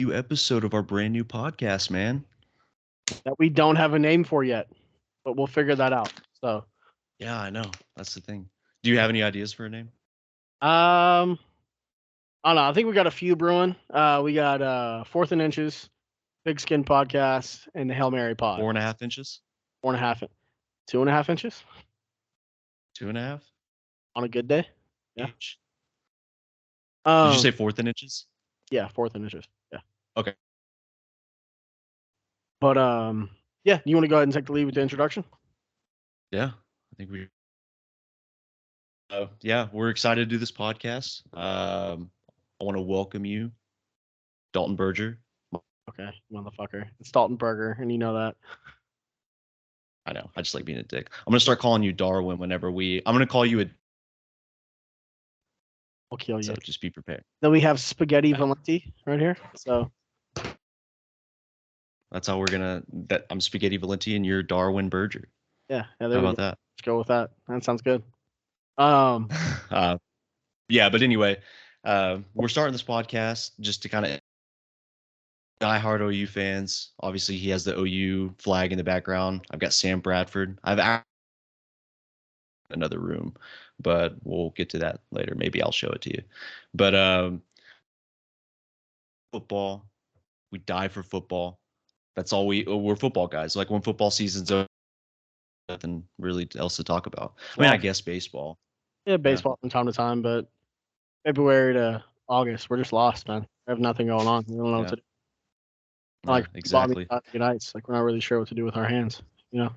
new episode of our brand new podcast, man. that we don't have a name for yet, but we'll figure that out. So, Yeah, I know. That's the thing. Do you have any ideas for a name? I don't know. I think we got a few brewing. We got Fourth and Inches, Big Skin Podcast, and the Hail Mary Pod. 4.5 inches? 4.5, 2.5 inches 2.5? on a good day. Yeah. Inch. Did you say Um, fourth and inches? yeah, Fourth and Inches. Yeah. Okay. But yeah. You want to go ahead and take the lead with the introduction? Yeah, I think we. Yeah, we're excited to do this podcast. I want to welcome you, Dalton Berger. Okay, motherfucker. It's Dalton Burger, and you know that. I know. I just like being a dick. I'm gonna start calling you Darwin whenever we. I'm gonna call you a. I'll kill you. So just be prepared. Then we have Spaghetti Valenti right here. So That's how we're gonna. That I'm Spaghetti Valenti and you're Darwin Berger. yeah, How there we about go. that? Let's go with that. That sounds good. Yeah, but anyway, we're starting this podcast just to kind of diehard OU fans. Obviously, he has the OU flag in the background. I've got Sam Bradford. Another room, but we'll get to that later. Maybe I'll show it to you. But football, we die for football. That's all we're football guys. Like when football season's over, nothing really else to talk about. I mean, I guess baseball. Yeah, baseball from time to time, but February to August, we're just lost, man. We have nothing going on. We don't know what to do. Like exactly. Unites, like we're not really sure what to do with our hands, you know?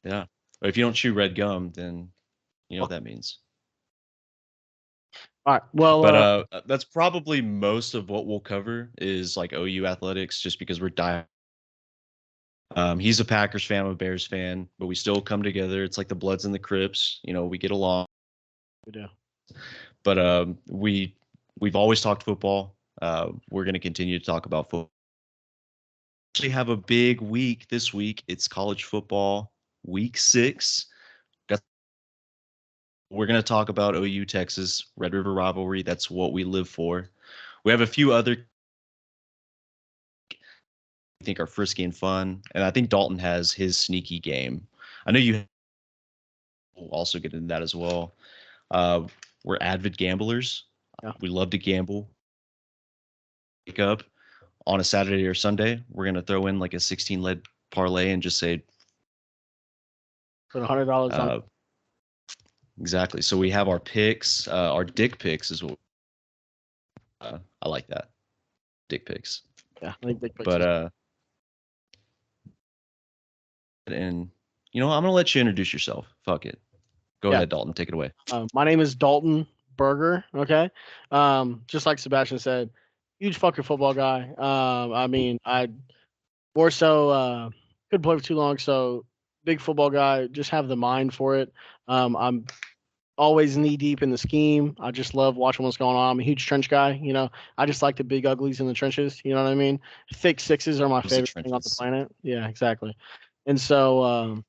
Yeah. But if you don't chew red gum, then you know what that means. All right. Well, but that's probably most of what we'll cover is like OU athletics, just because we're dying. He's a Packers fan, I'm a Bears fan, but we still come together. It's like the Bloods and the Crips. You know, we get along. we do. But we've always talked football. We're going to continue to talk about football. We actually have a big week this week. It's college football week 6. We're going to talk about OU Texas, Red River Rivalry. That's what we live for. We have a few other I think are frisky and fun. And I think Dalton has his sneaky game. I know you will also get into that as well. We're avid gamblers. Yeah. We love to gamble. Wake up on a Saturday or Sunday. We're going to throw in like a 16-leg parlay and just say Put $100 on. Exactly. So we have our picks, our dick picks is what I like that. Dick picks. Yeah, I think dick picks. But and you know, I'm gonna let you introduce yourself. Fuck it. Go ahead, Dalton. Take it away. My name is Dalton Burger. Okay. Just like Sebastian said, huge fucking football guy. I mean, I more so couldn't play for too long, so big football guy. Just have the mind for it. I'm always knee deep in the scheme. I just love watching what's going on. I'm a huge trench guy. You know, I just like the big uglies in the trenches. You know what I mean? Thick sixes are my favorite thing on the planet. Yeah, exactly. And so, like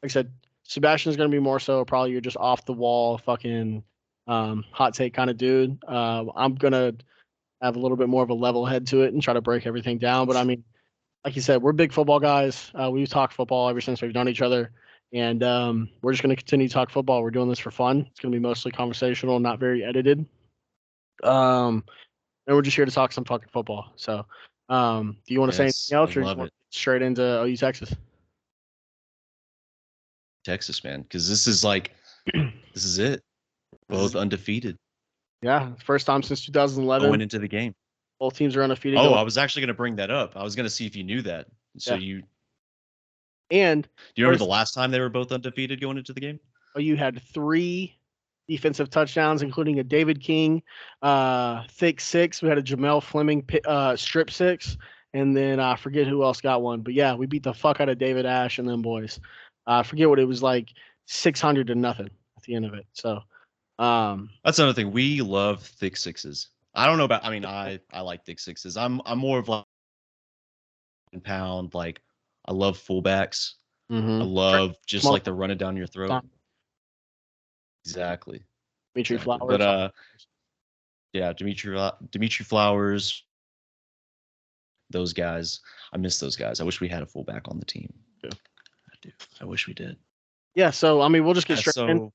I said, Sebastian's going to be more so probably you're just off the wall fucking hot take kind of dude. I'm going to have a little bit more of a level head to it and try to break everything down. But I mean, like you said, we're big football guys. We've talked football ever since we've known each other. And we're just going to continue to talk football. We're doing this for fun. It's going to be mostly conversational, not very edited. And we're just here to talk some fucking football. So do you want to say anything else or you straight into OU Texas? Texas, man, because this is like, this is it. Both undefeated. Yeah, first time since 2011. Going into the game. Both teams are undefeated. Oh, I was actually going to bring that up. I was going to see if you knew that. So you. And do you remember the last time they were both undefeated going into the game? Oh, you had 3 defensive touchdowns, including a David King thick 6. We had a Jamel Fleming strip 6, and then I forget who else got one. But yeah, we beat the fuck out of David Ash and them boys. I forget what it was, like 600 to nothing at the end of it. So that's another thing. We love thick 6s. I don't know about. I mean, I like thick 6s. I'm more of like pound. Like I love fullbacks. Mm-hmm. I love just like the run it down your throat. Exactly. Dimitri Flowers. But yeah, Dimitri Flowers. those guys. I miss those guys. I wish we had a fullback on the team. Yeah. I do. I wish we did. Yeah, so I mean, we'll just get straight in.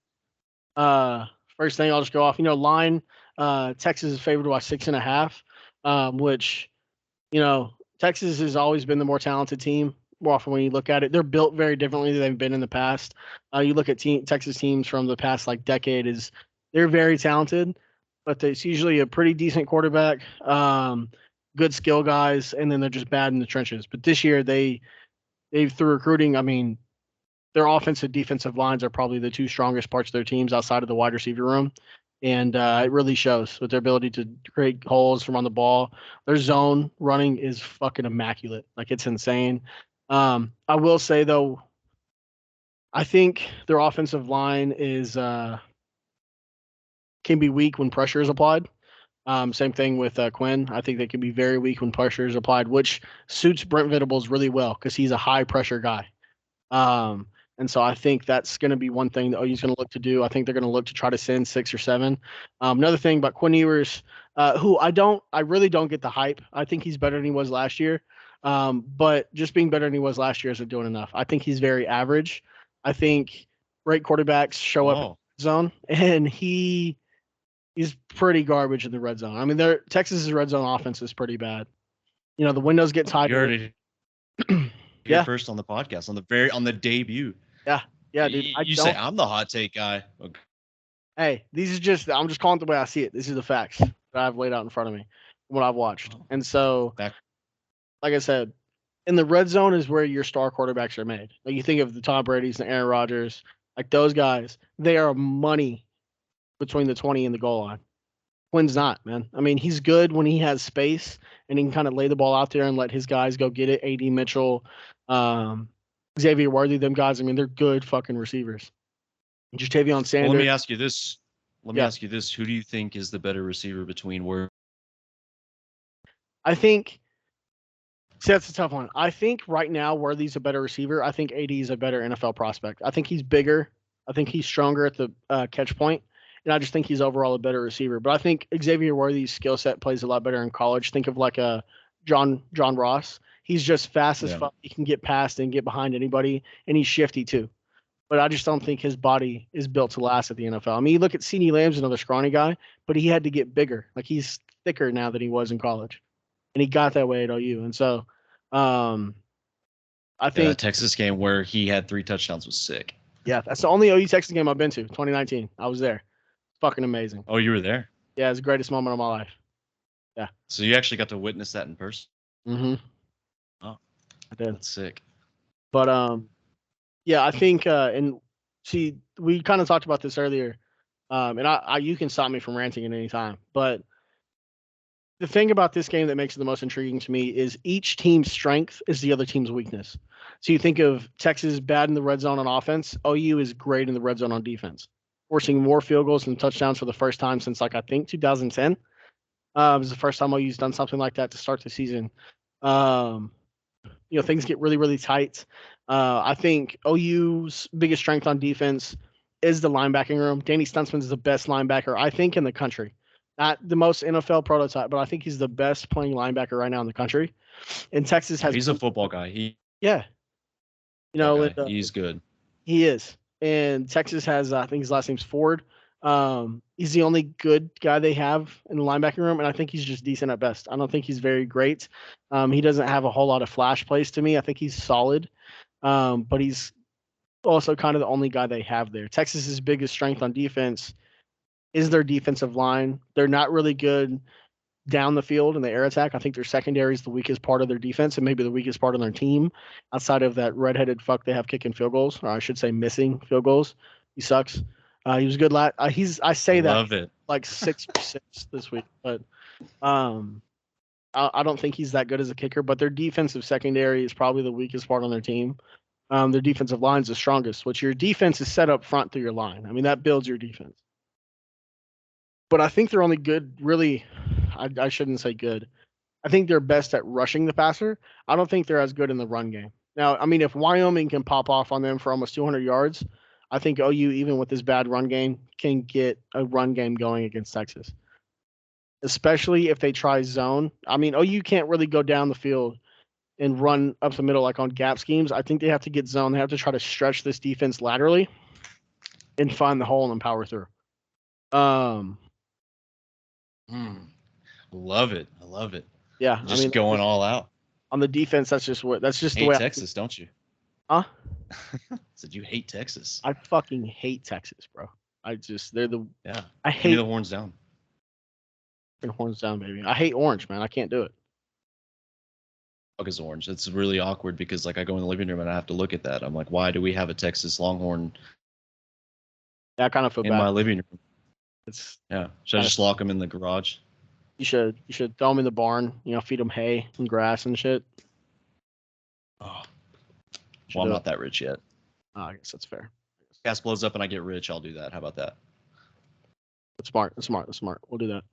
First thing, I'll just go off. Line. Texas is favored by 6.5, which Texas has always been the more talented team. More often when you look at it, they're built very differently than they've been in the past. You look at Texas teams from the past decade, they're very talented, but it's usually a pretty decent quarterback, good skill guys, and then they're just bad in the trenches. But this year they've through recruiting, I mean, their offensive defensive lines are probably the two strongest parts of their teams outside of the wide receiver room. And it really shows with their ability to create holes from on the ball. Their zone running is fucking immaculate. It's insane. I will say, though, I think their offensive line can be weak when pressure is applied. Same thing with Quinn. I think they can be very weak when pressure is applied, which suits Brent Venables really well because he's a high pressure guy. And so I think that's going to be one thing that OU's going to look to do. I think they're going to look to try to send 6 or 7. Another thing about Quinn Ewers, who I really don't get the hype. I think he's better than he was last year. But just being better than he was last year isn't doing enough. I think he's very average. I think great quarterbacks show up in the zone, and he's pretty garbage in the red zone. I mean, Texas's red zone offense is pretty bad. The windows get tighter. You heard it here first on the podcast on the debut. Yeah, dude. You say I'm the hot take guy. Okay. Hey, I'm just calling it the way I see it. These are the facts that I've laid out in front of me, what I've watched. And so, like I said, in the red zone is where your star quarterbacks are made. You think of the Tom Brady's and Aaron Rodgers, those guys, they are money between the 20 and the goal line. Quinn's not, man. I mean, he's good when he has space and he can kind of lay the ball out there and let his guys go get it. A.D. Mitchell, Xavier Worthy, them guys, I mean, they're good fucking receivers. Jatavion Sanders. Well, let me ask you this. Who do you think is the better receiver between Worthy? I think that's a tough one. I think right now Worthy's a better receiver. I think AD is a better NFL prospect. I think he's bigger. I think he's stronger at the catch point. And I just think he's overall a better receiver. But I think Xavier Worthy's skill set plays a lot better in college. Think of a John Ross. He's just fast as fuck. He can get past and get behind anybody, and he's shifty too. But I just don't think his body is built to last at the NFL. I mean, you look at CeeDee Lamb's another scrawny guy, but he had to get bigger. He's thicker now than he was in college, and he got that way at OU. And so, I think that Texas game where he had 3 touchdowns was sick. Yeah, that's the only OU Texas game I've been to. 2019, I was there. Fucking amazing. Oh, you were there? Yeah, it's the greatest moment of my life. Yeah. So you actually got to witness that in person? Mm-hmm. Oh, I did. That's sick. But yeah, I think and see, we kind of talked about this earlier, and I you can stop me from ranting at any time. But the thing about this game that makes it the most intriguing to me is each team's strength is the other team's weakness. So you think of Texas bad in the red zone on offense. OU is great in the red zone on defense, forcing more field goals and touchdowns for the first time since I think 2010. It was the first time OU's done something like that to start the season. Things get really, really tight. I think OU's biggest strength on defense is the linebacking room. Danny Stunsman is the best linebacker, I think, in the country. Not the most NFL prototype, but I think he's the best playing linebacker right now in the country. And Texas has. He's a football guy. He's good. He is. And Texas has, I think his last name's Ford. He's the only good guy they have in the linebacking room, and I think he's just decent at best. I don't think he's very great. He doesn't have a whole lot of flash plays to me. I think he's solid, but he's also kind of the only guy they have there. Texas's biggest strength on defense is their defensive line. They're not really good down the field in the air attack. I think their secondary is the weakest part of their defense and maybe the weakest part of their team outside of that redheaded fuck they have kicking field goals, or I should say missing field goals. He sucks. He was good. I say that Love it. 6 this week, but I don't think he's that good as a kicker. But their defensive secondary is probably the weakest part on their team. Their defensive line is the strongest, which your defense is set up front through your line. I mean, that builds your defense. But I think they're only good, really. I shouldn't say good. I think they're best at rushing the passer. I don't think they're as good in the run game. Now, I mean, if Wyoming can pop off on them for almost 200 yards, I think OU, even with this bad run game, can get a run game going against Texas. especially if they try zone. I mean, OU can't really go down the field and run up the middle like on gap schemes. I think they have to get zone. They have to try to stretch this defense laterally and find the hole and power through. Love it. I love it. Yeah, Just I mean, going all out on the defense. That's just the way. Texas, don't you? Huh? Said you hate Texas. I fucking hate Texas, bro. They're the I hate Give me the horns down. Horns down, baby. I hate orange, man. I can't do it. Fuck is orange. It's really awkward because like I go in the living room and I have to look at that. I'm like, why do we have a Texas Longhorn? Yeah, I kind of feel in bad. My living room. It's Should I just lock them in the garage? You should throw them in the barn. Feed them hay and grass and shit. Oh, well, I'm not that rich yet. Oh, I guess that's fair. Gas blows up and I get rich. I'll do that. How about that? That's smart. We'll do that.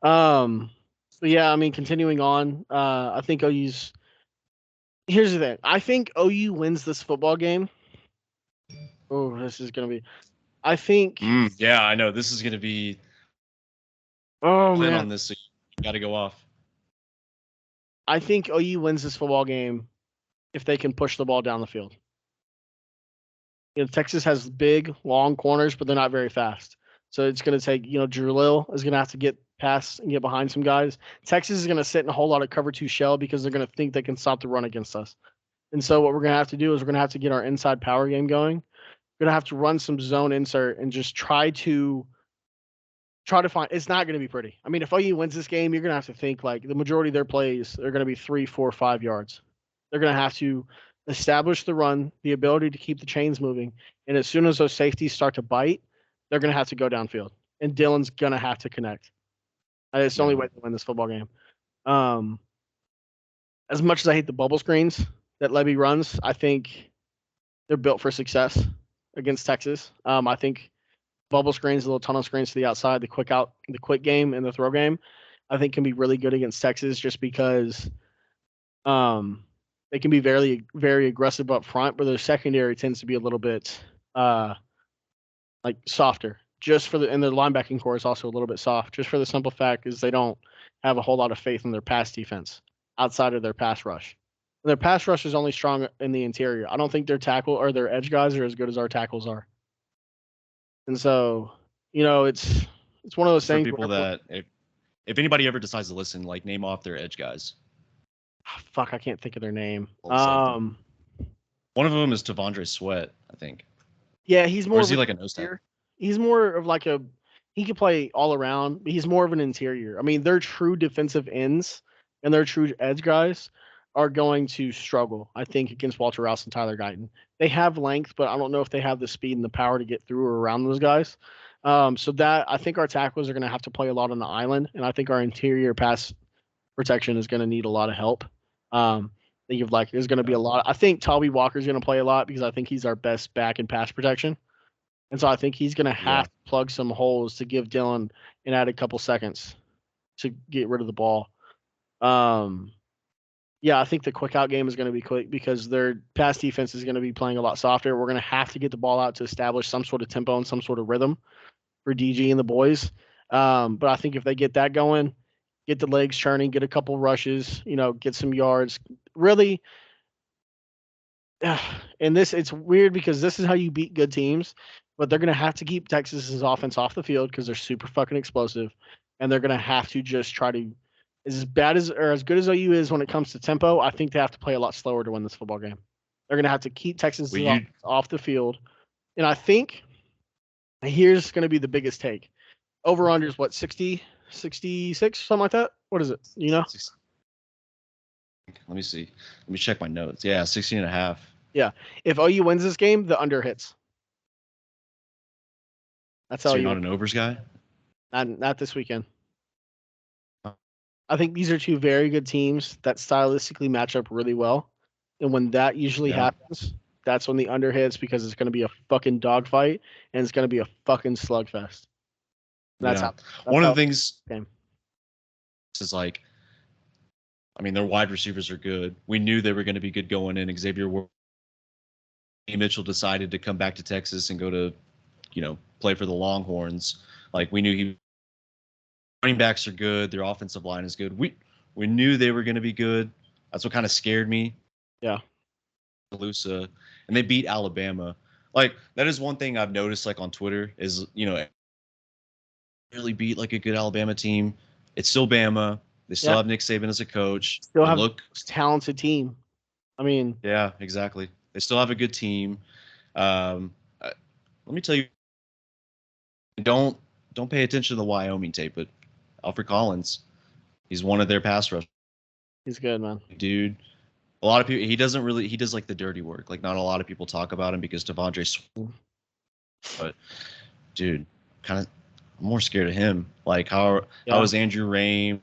But yeah, I mean, continuing on, I think OU's. Here's the thing. I think OU wins this football game. Oh, this is gonna be. I think. Yeah, I know. This is gonna be. Oh man, man. on this, so you got to go off. I think OU wins this football game if they can push the ball down the field. Texas has big, long corners, but they're not very fast. So it's going to take, Jalil is going to have to get past and get behind some guys. Texas is going to sit in a whole lot of cover 2 shell because they're going to think they can stop the run against us. And so what we're going to have to do is we're going to have to get our inside power game going. We're going to have to run some zone insert and just try to find. It's not going to be pretty. I mean, if OU wins this game, you're going to have to think like the majority of their plays are going to be 3, 4, 5 yards. They're going to have to establish the run, the ability to keep the chains moving. And as soon as those safeties start to bite, they're going to have to go downfield. And Dylan's going to have to connect. It's the only way to win this football game. As much as I hate the bubble screens that Levy runs, I think they're built for success against Texas. I think bubble screens, little tunnel screens to the outside, the quick game and the throw game, I think can be really good against Texas just because they can be very, very aggressive up front, but their secondary tends to be a little bit like softer. And their linebacking core is also a little bit soft, just for the simple fact is they don't have a whole lot of faith in their pass defense outside of their pass rush. And their pass rush is only strong in the interior. I don't think their tackle or their edge guys are as good as our tackles are. And so, it's one of those things. For people that if anybody ever decides to listen, like name off their edge guys. Fuck, I can't think of their name. One of them is Tavondre Sweat, I think. Yeah, he's more. Or is he like a nose tackle? He's more of like he can play all around, but he's more of an interior. I mean, their true defensive ends and their true edge guys are going to struggle, I think, against Walter Rouse and Tyler Guyton. They have length, but I don't know if they have the speed and the power to get through or around those guys. So that I think our tackles are going to have to play a lot on the island, and I think our interior pass protection is going to need a lot of help. There's going to be a lot. I think Toby Walker's going to play a lot because I think he's our best back in pass protection. And so I think he's going to have to plug some holes to give Dylan an added couple seconds to get rid of the ball. I think the quick out game is going to be quick because their pass defense is going to be playing a lot softer. We're going to have to get the ball out to establish some sort of tempo and some sort of rhythm for DG and the boys. But I think if they get that going, get the legs churning, get a couple rushes, get some yards, really. And it's weird because this is how you beat good teams, but they're going to have to keep Texas's offense off the field because they're super fucking explosive. And they're going to have to just try to, as bad as or as good as OU is when it comes to tempo, I think they have to play a lot slower to win this football game. They're going to have to keep Texas off the field. And I think here's going to be the biggest take. Over-under is what, 60, 66, something like that? What is it? Let me see. Let me check my notes. Yeah, 16.5. Yeah. If OU wins this game, the under hits. That's how you're not an overs guy? Not this weekend. I think these are two very good teams that stylistically match up really well. And when that usually happens, that's when the under hits because it's going to be a fucking dogfight and it's going to be a fucking slugfest. That's one of the things is like, I mean, their wide receivers are good. We knew they were going to be good going in. Xavier Mitchell decided to come back to Texas and go to, play for the Longhorns. Like we knew he running backs are good. Their offensive line is good. We knew they were going to be good. That's what kind of scared me. Yeah. Tuscaloosa, and they beat Alabama. Like that is one thing I've noticed, like on Twitter, is really beat like a good Alabama team. It's still Bama. They still have Nick Saban as a coach. Still They have look a talented team. I mean, yeah, exactly. They still have a good team. Let me tell you, don't pay attention to the Wyoming tape, but Alfred Collins, he's one of their pass rush he's good, man. dude. A lot of people, he does like the dirty work. Like not a lot of people talk about him because Devondre, but dude, kind of I'm more scared of him. Like how is Andrew Rain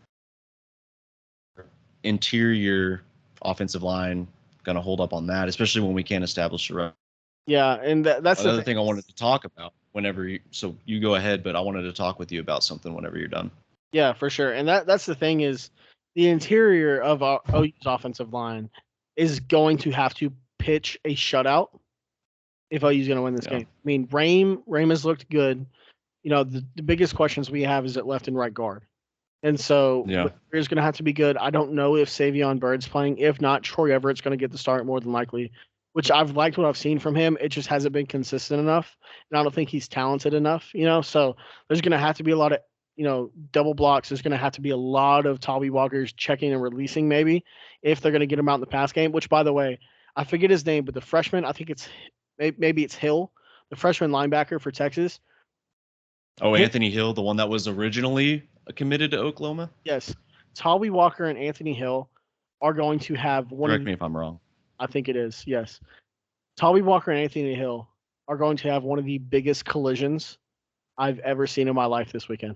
interior offensive line gonna hold up on that, especially when we can't establish a run? Yeah, and that's another the thing I wanted to talk about whenever so you go ahead, but I wanted to talk with you about something whenever you're done. Yeah, for sure. And that's the thing is the interior of our OU's offensive line is going to have to pitch a shutout if OU's going to win this game. I mean, Raim has looked good. You know, the biggest questions we have is at left and right guard. And so is going to have to be good. I don't know if Savion Bird's playing. If not, Troy Everett's going to get the start more than likely, which I've liked what I've seen from him. It just hasn't been consistent enough. And I don't think he's talented enough, So there's going to have to be a lot of, double blocks. There's going to have to be a lot of Tolby Walkers checking and releasing maybe if they're going to get him out in the pass game, which, by the way, I forget his name, but the freshman, I think maybe it's Hill, the freshman linebacker for Texas. Oh, Anthony Hill, the one that was originally committed to Oklahoma? Yes. Tolby Walker and Anthony Hill are going to have one. Correct me if I'm wrong. I think it is, yes. Tolby Walker and Anthony Hill are going to have one of the biggest collisions I've ever seen in my life this weekend.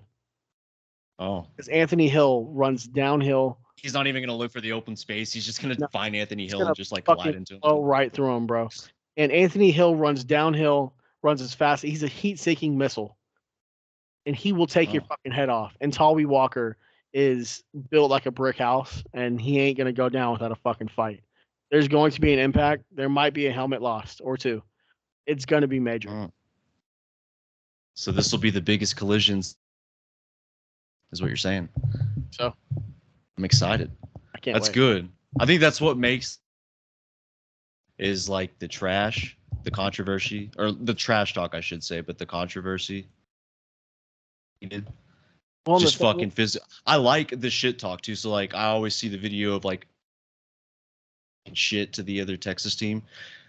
Oh. Because Anthony Hill runs downhill. He's not even going to look for the open space. He's just going to find Anthony Hill and just like glide into him. Oh, right through him, bro. And Anthony Hill runs downhill, runs as fast. He's a heat-seeking missile. And he will take your fucking head off. And Tolby Walker is built like a brick house, and he ain't going to go down without a fucking fight. There's going to be an impact. There might be a helmet lost or two. It's going to be major. So this will be the biggest collisions, is what you're saying. So I'm excited. I can't That's wait. good. I think that's what makes is like the trash, the controversy, or the trash talk, I should say, but the controversy. Well, just fucking physical. I like the shit talk too. So like, I always see the video of like shit to the other Texas team.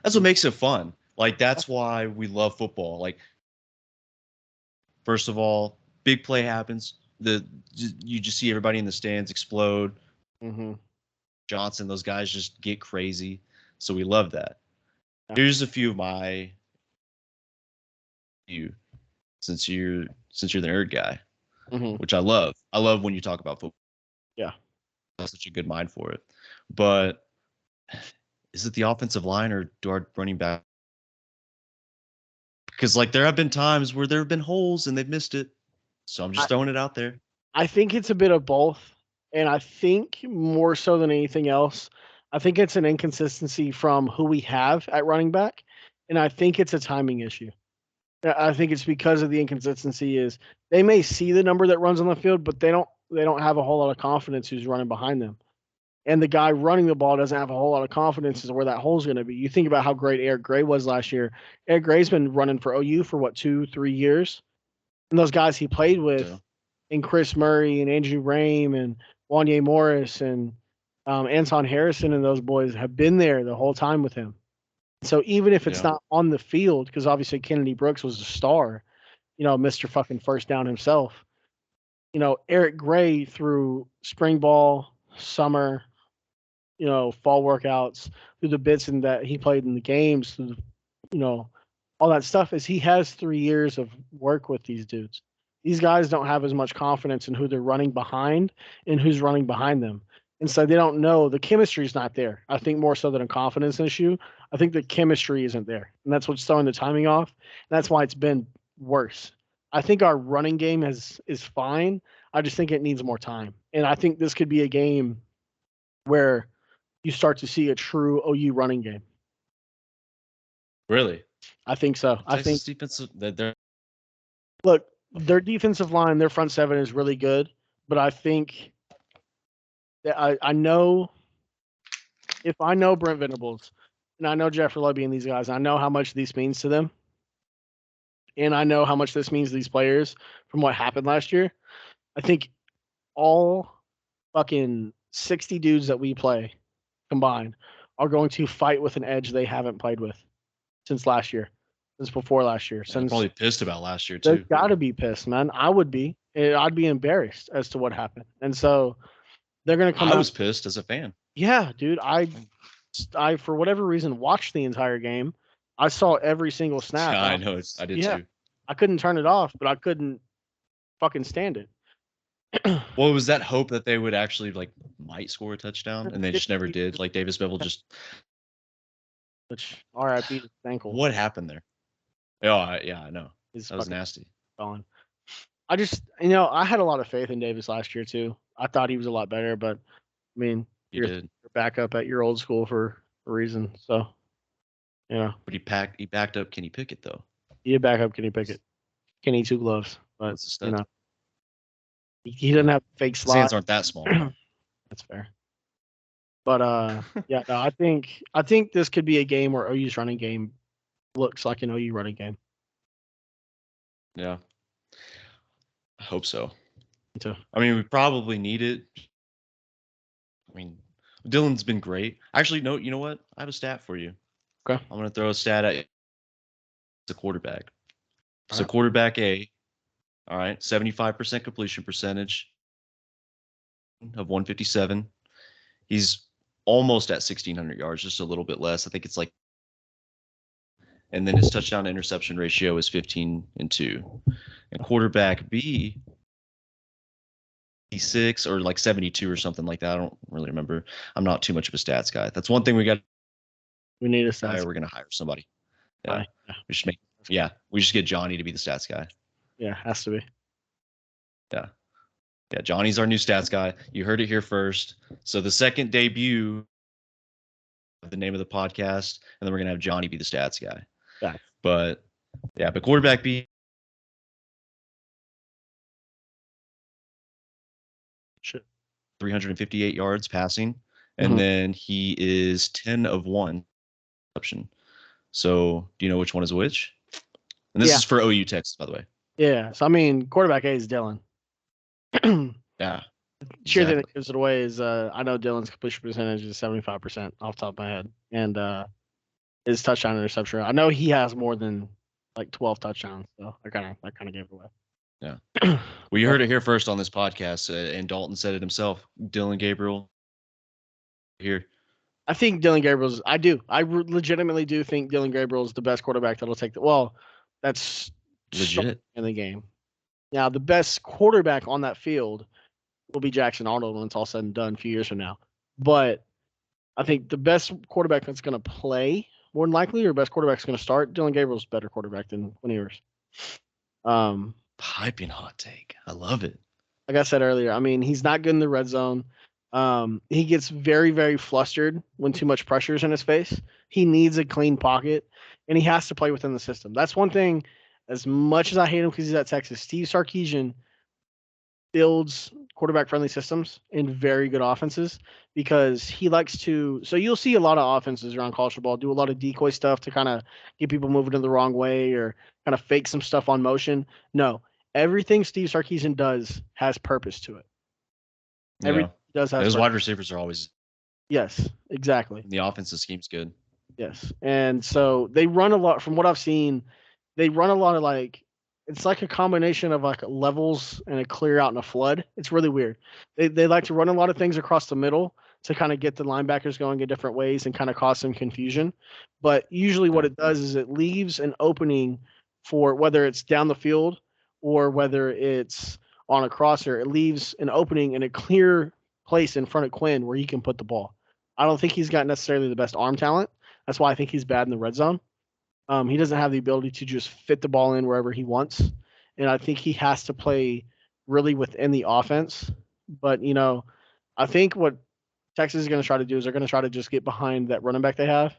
That's what makes it fun. Like that's why we love football. Like, first of all, big play happens. You just see everybody in the stands explode. Mm-hmm. Johnson, those guys just get crazy. So we love that. Yeah. Here's a few of my since you're the nerd guy, which I love. I love when you talk about football. Yeah. That's such a good mind for it. But is it the offensive line or do our running back? Because like there have been times where there have been holes and they've missed it. So I'm just throwing it out there. I think it's a bit of both. And I think more so than anything else, I think it's an inconsistency from who we have at running back. And I think it's a timing issue. I think it's because of the inconsistency is they may see the number that runs on the field, but they don't have a whole lot of confidence who's running behind them. And the guy running the ball doesn't have a whole lot of confidence as to where that hole's going to be. You think about how great Eric Gray was last year. Eric Gray's been running for OU for 2-3 years. And those guys he played with, and Chris Murray and Andrew Raim and Wanye Morris and Anton Harrison and those boys have been there the whole time with him. So even if it's not on the field, because obviously Kennedy Brooks was a star, Mr. fucking first down himself. Eric Gray through spring ball, summer, fall workouts, through the bits and that he played in the games, through all that stuff is he has 3 years of work with these dudes. These guys don't have as much confidence in who they're running behind and who's running behind them. And so they don't know. The chemistry is not there. I think more so than a confidence issue. I think the chemistry isn't there. And that's what's throwing the timing off. And that's why it's been worse. I think our running game is fine. I just think it needs more time. And I think this could be a game where you start to see a true OU running game. Really? I think so. Texas I think defense, look, their defensive line, their front seven is really good. but I think that I know if I know Brent Venables and I know Jeffrey Lubby and these guys, I know how much this means to them, and I know how much this means to these players from what happened last year. I think all fucking 60 dudes that we play combined are going to fight with an edge they haven't played with since last year, since before last year. Yeah, they're Since probably pissed about last year they've too. got to be pissed, man. I would be. I'd be embarrassed as to what happened, and so they're gonna come I out. was pissed as a fan. Yeah, dude. I for whatever reason watched the entire game. I saw every single snap. Yeah, I know. I did Yeah, too. I couldn't turn it off, but I couldn't fucking stand it. Well, was that hope that they would actually like might score a touchdown, and they just never did? Like Davis Bevel just. Which R.I.P. his ankle. What happened there? Oh, yeah, I know. Is That was fucking nasty. gone. I just, I had a lot of faith in Davis last year too. I thought he was a lot better, but I mean, You you're did. back up at your old school for a reason. So, But he backed up Kenny Pickett though. you back up Kenny Pickett. Kenny two gloves, but What's the stud? he doesn't have fake His slot. hands aren't that small. That's fair. But yeah, no, I think this could be a game where OU's running game looks like an OU running game. Yeah. I hope so. Me too. I mean, we probably need it. I mean, Dylan's been great. Actually, no, you know what? I have a stat for you. Okay. I'm going to throw a stat at you. It's a quarterback. So right. quarterback A, all right, 75% completion percentage of 157. He's almost at 1,600 yards, just a little bit less. I think it's like, and then his touchdown to interception ratio is 15-2. And quarterback B, 6 or like 72 or something like that. I don't really remember. I'm not too much of a stats guy. That's one thing we need a stats. We're gonna hire somebody. Yeah, yeah. we should make. Yeah, we just get Johnny to be the stats guy. Yeah, has to be. Yeah, Johnny's our new stats guy. You heard it here first. So the second debut, the name of the podcast, and then we're gonna have Johnny be the stats guy. Yeah. But quarterback B. 358 yards passing, and then he is 10 of 1 option. So do you know which one is which? And this is for OU Texas, by the way. Yeah. So I mean, quarterback A is Dylan. Yeah. Sure thing that gives it away is I know Dylan's completion percentage is 75% off the top of my head, and his touchdown interception. I know he has more than like 12 touchdowns, so I kind of gave it away. Yeah. Well, you heard it here first on this podcast, and Dalton said it himself. Dylan Gabriel here. I think Dylan Gabriel's. I do. I legitimately do think Dylan Gabriel is the best quarterback that'll take the. Well, that's legit in the game. Now, the best quarterback on that field will be Jackson Arnold when it's all said and done a few years from now. But I think the best quarterback that's going to play more than likely, or best quarterback's going to start, Dylan Gabriel's a better quarterback than Quinn Ewers. Piping hot take. I love it. Like I said earlier, I mean, he's not good in the red zone. He gets very, very flustered when too much pressure is in his face. He needs a clean pocket, and he has to play within the system. That's one thing. As much as I hate him because he's at Texas, Steve Sarkisian builds quarterback-friendly systems in very good offenses because he likes to. So you'll see a lot of offenses around college football do a lot of decoy stuff to kind of get people moving in the wrong way or kind of fake some stuff on motion. No, everything Steve Sarkisian does has purpose to it. Everything does have. Those wide receivers are always. Yes, exactly. The offensive scheme's good. Yes, and so they run a lot. From what I've seen, they run a lot of like. It's like a combination of like levels and a clear out and a flood. It's really weird. They like to run a lot of things across the middle to kind of get the linebackers going in different ways and kind of cause some confusion. But usually what it does is it leaves an opening for whether it's down the field or whether it's on a crosser. It leaves an opening in a clear place in front of Quinn where he can put the ball. I don't think he's got necessarily the best arm talent. That's why I think he's bad in the red zone. He doesn't have the ability to just fit the ball in wherever he wants. And I think he has to play really within the offense. But, I think what Texas is going to try to do is they're going to try to just get behind that running back they have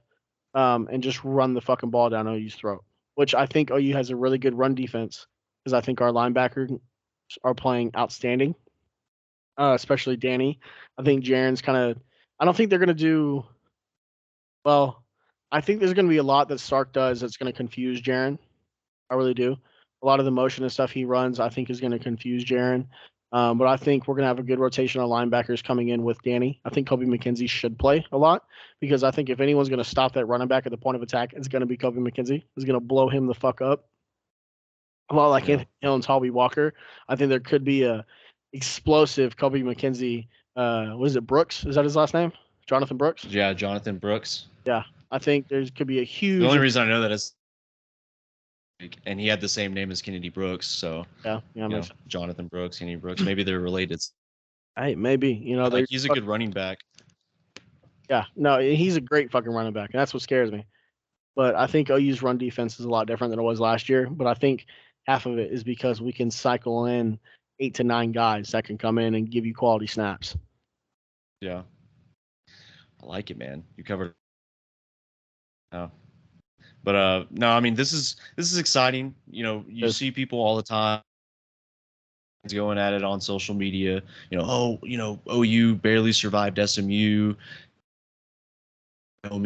and just run the fucking ball down OU's throat, which I think OU has a really good run defense because I think our linebackers are playing outstanding. especially Danny. I think Jaren's kind of. I don't think they're gonna do well. I think there's gonna be a lot that Sark does that's gonna confuse Jaren. I really do. A lot of the motion and stuff he runs, I think, is going to confuse Jaren. But I think we're going to have a good rotation of linebackers coming in with Danny. I think Kobe McKenzie should play a lot because I think if anyone's going to stop that running back at the point of attack, it's going to be Kobe McKenzie. It's going to blow him the fuck up. A lot like Anthony Hill and Toby Walker. I think there could be a explosive Kobe McKenzie. What is it, Brooks? Is that his last name? Jonathan Brooks? Yeah, Jonathan Brooks. Yeah. I think there could be a huge. The only reason I know that is, and he had the same name as Kennedy Brooks, so Jonathan Brooks, Kennedy Brooks. Maybe they're related. Hey, maybe he's a good running back. Yeah, no, he's a great fucking running back, and that's what scares me. But I think OU's run defense is a lot different than it was last year. But I think half of it is because we can cycle in 8 to 9 guys that can come in and give you quality snaps. Yeah, I like it, man. You covered. Oh. But no, I mean this is exciting. You see people all the time going at it on social media. OU barely survived SMU. Blah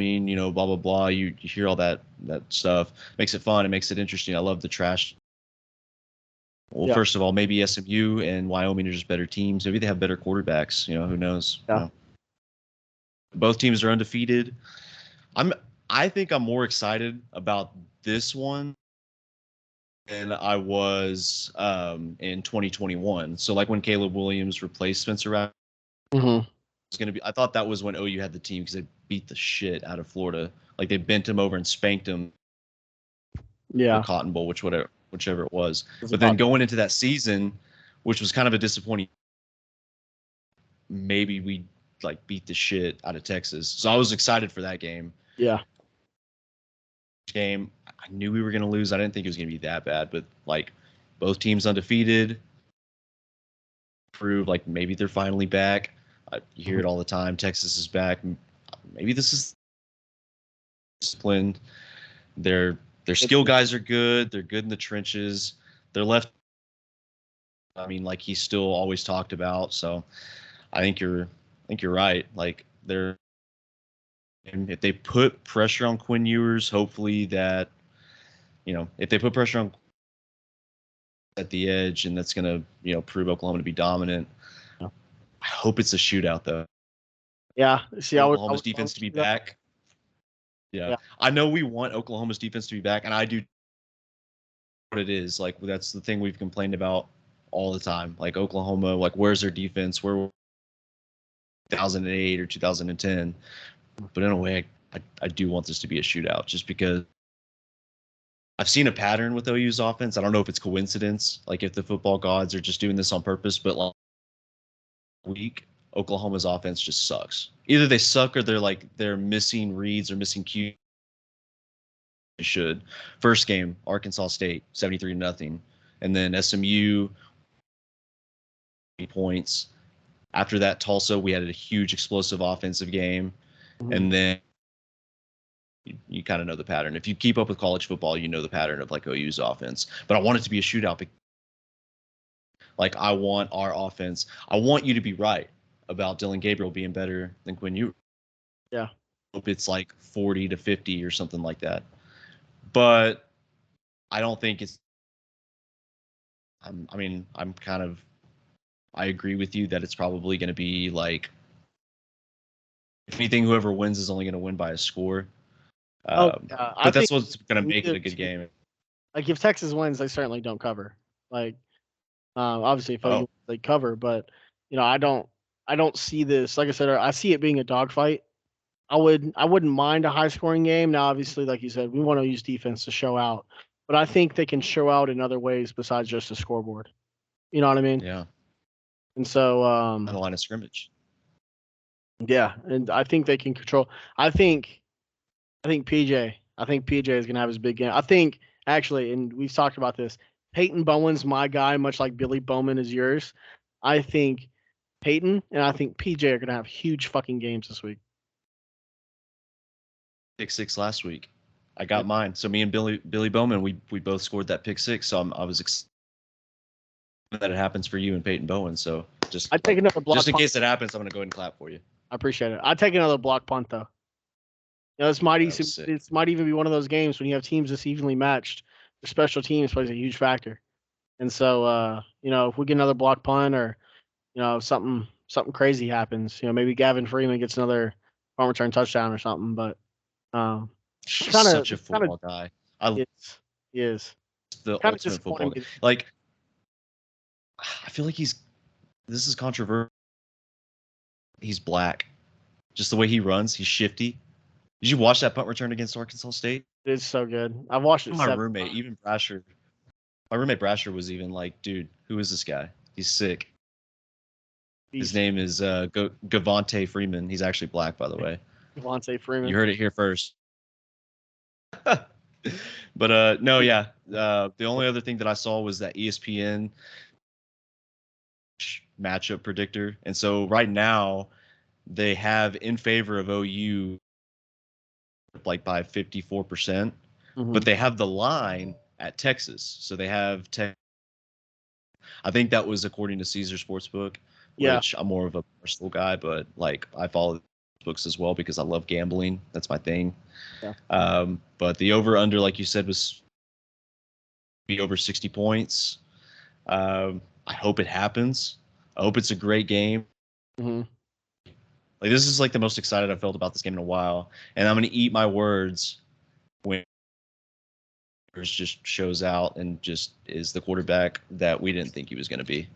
blah blah. You hear all that stuff. Makes it fun. It makes it interesting. I love the trash. Well, first of all, maybe SMU and Wyoming are just better teams. Maybe they have better quarterbacks. Who knows? Yeah. Both teams are undefeated. I think I'm more excited about this one than I was in 2021. So like when Caleb Williams replaced Spencer Rattler, it's going to be. I thought that was when OU had the team because they beat the shit out of Florida. Like they bent him over and spanked him. Yeah. For Cotton Bowl, whichever it was. But then going into that season, which was kind of a disappointing. Maybe we beat the shit out of Texas. So I was excited for that game. Yeah. Game, I knew we were going to lose. I didn't think it was going to be that bad, but both teams undefeated. Prove maybe they're finally back. You hear it all the time. Texas is back. Maybe this is disciplined. Their skill guys are good. They're good in the trenches. They're left. I mean, he's still always talked about. So I think you're right. They're. And if they put pressure on Quinn Ewers, hopefully that, if they put pressure on at the edge, and that's going to, prove Oklahoma to be dominant. I hope it's a shootout, though. Yeah. See, Oklahoma's defense to be back. Yeah. I know we want Oklahoma's defense to be back, and I do. What it is that's the thing we've complained about all the time. Oklahoma, where's their defense? Where 2008 or 2010. But in a way, I do want this to be a shootout just because I've seen a pattern with OU's offense. I don't know if it's coincidence, if the football gods are just doing this on purpose, but week, Oklahoma's offense just sucks. Either they suck or they're missing reads or missing cues. They should. First game, Arkansas State, 73-0. And then SMU, points. After that, Tulsa, we had a huge explosive offensive game. And then you kind of know the pattern. If you keep up with college football, you know the pattern of OU's offense. But I want it to be a shootout. I want our offense. I want you to be right about Dylan Gabriel being better than Quinn Ewers. Yeah. I hope it's 40-50 or something like that. But I don't think it's. I agree with you that it's probably going to be if anything, whoever wins is only going to win by a score. But that's what's going to make it a good game. If Texas wins, they certainly don't cover. Obviously, if they cover, but I don't see this. Like I said, I see it being a dogfight. I wouldn't mind a high scoring game. Now, obviously, like you said, we want to use defense to show out, but I think they can show out in other ways besides just a scoreboard. You know what I mean? Yeah. And so, on the line of scrimmage. Yeah, and I think they can control. I think PJ is gonna have his big game. I think actually, and we've talked about this. Peyton Bowen's my guy, much like Billy Bowman is yours. I think Peyton and I think PJ are gonna have huge fucking games this week. Pick six last week. I got mine. So me and Billy Bowman, we both scored that pick six. So I was excited that it happens for you and Peyton Bowen. So I'd take another block just in punt. case it happens, I'm gonna go ahead and clap for you. I appreciate it. I'd take another block punt though. This might even be one of those games when you have teams this evenly matched. The special teams plays a huge factor, and so if we get another block punt or something crazy happens, maybe Gavin Freeman gets another punt return touchdown or something. But Such a football guy. He is the kind of ultimate football disappointing. guy. Like, I feel like this is controversial. He's black. Just the way he runs, he's shifty. Did you watch that punt return against Arkansas State? It's so good. I've watched it. My roommate, even Brasher. My roommate Brasher was even like, dude, who is this guy? He's sick. His name is Gavante Freeman. He's actually black, by the way. Gavante Freeman. You heard it here first. But no, yeah. The only other thing that I saw was that ESPN matchup predictor, and so right now they have in favor of OU like by 54%, but they have the line at Texas. So they have I think that was according to Caesar Sportsbook, which I'm more of a personal guy, but like I follow books as well because I love gambling. That's my thing. Yeah. But the over under, like you said, was be over 60 points. I hope it happens. I hope it's a great game. Like this is like the most excited I've felt about this game in a while, and I'm gonna eat my words when it just shows out and just is the quarterback that we didn't think he was gonna be.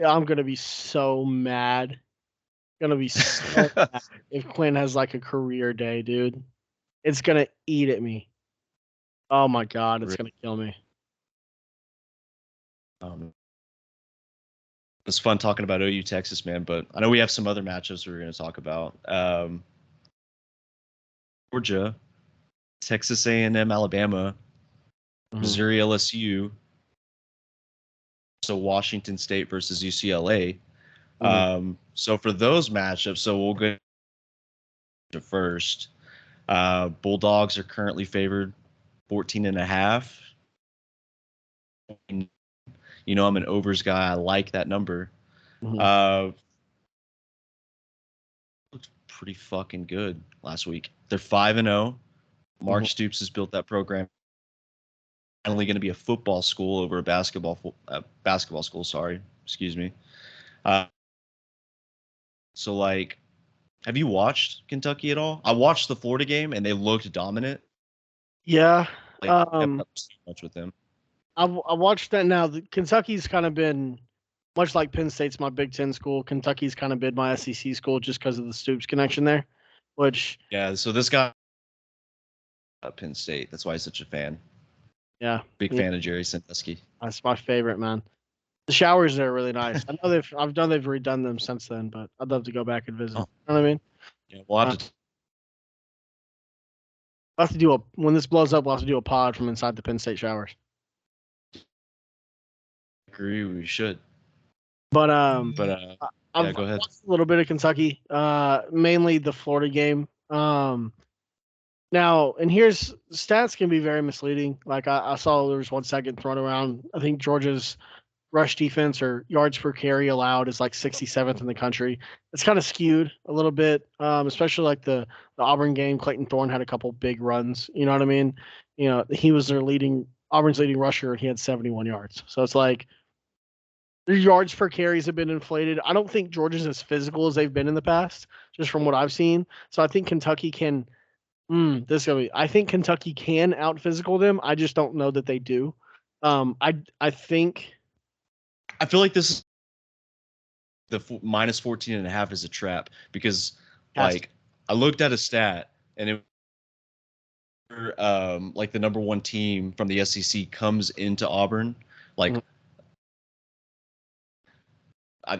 I'm gonna be so mad. Gonna be so mad if Quinn has like a career day, dude. It's gonna eat at me. Oh my god, it's gonna kill me. It's fun talking about OU Texas, man, but I know we have some other matchups we're going to talk about. Georgia, Texas A&M, Alabama, Missouri, LSU, so Washington State versus UCLA. So for those matchups, so we'll go to first. Bulldogs are currently favored 14.5. I'm an overs guy. I like that number. Looked pretty fucking good last week. They're 5-0. Mark Stoops has built that program. Finally going to be a football school over a basketball school. Sorry, excuse me. So like, have you watched Kentucky at all? I watched the Florida game and they looked dominant. Yeah. Like, so much with them. I watched that now. Kentucky's kind of been, much like Penn State's my Big Ten school, Kentucky's kind of been my SEC school just because of the Stoops connection there, which... Yeah, so this guy Penn State. That's why he's such a fan. Yeah. Big fan of Jerry Sandusky. That's my favorite, man. The showers there are really nice. I've done they've redone them since then, but I'd love to go back and visit. You know what I mean? Yeah, we'll have to do when this blows up, we'll have to do a pod from inside the Penn State showers. Agree, we should. But I've go ahead. Watched a little bit of Kentucky, mainly the Florida game. Now, and here's stats can be very misleading. Like I saw there was 1 second thrown around. I think Georgia's rush defense or yards per carry allowed is like 67th in the country. It's kind of skewed a little bit, especially like the Auburn game. Clayton Thorne had a couple big runs. You know what I mean? He was Auburn's leading rusher, and he had 71 yards. So it's like their yards per carries have been inflated. I don't think Georgia's as physical as they've been in the past, just from what I've seen. So I think Kentucky can. I think Kentucky can out physical them. I just don't know that they do. I feel like this is the minus 14.5 is a trap because like I looked at a stat and it like the number one team from the SEC comes into Auburn like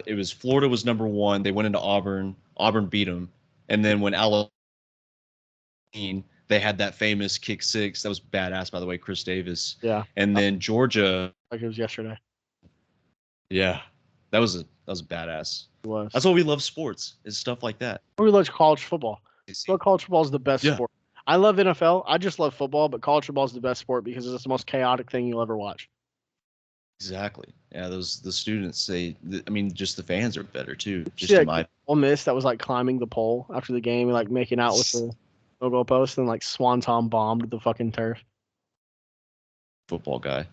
it was Florida was number one. They went into Auburn beat them, and then when Alabama they had that famous kick six that was badass, by the way, Chris Davis. Yeah, and then Georgia, like it was yesterday. Yeah, that was a badass. It was. That's why we love sports, is stuff like that. We love college football. College football is the best sport. I love NFL. I just love football, but college football is the best sport because it's the most chaotic thing you'll ever watch. Exactly. Yeah, the students I mean, just the fans are better too. See Just in that my Ole Miss that was like climbing the pole after the game, like making out with the goal post and like swanton bombed the fucking turf. football guy.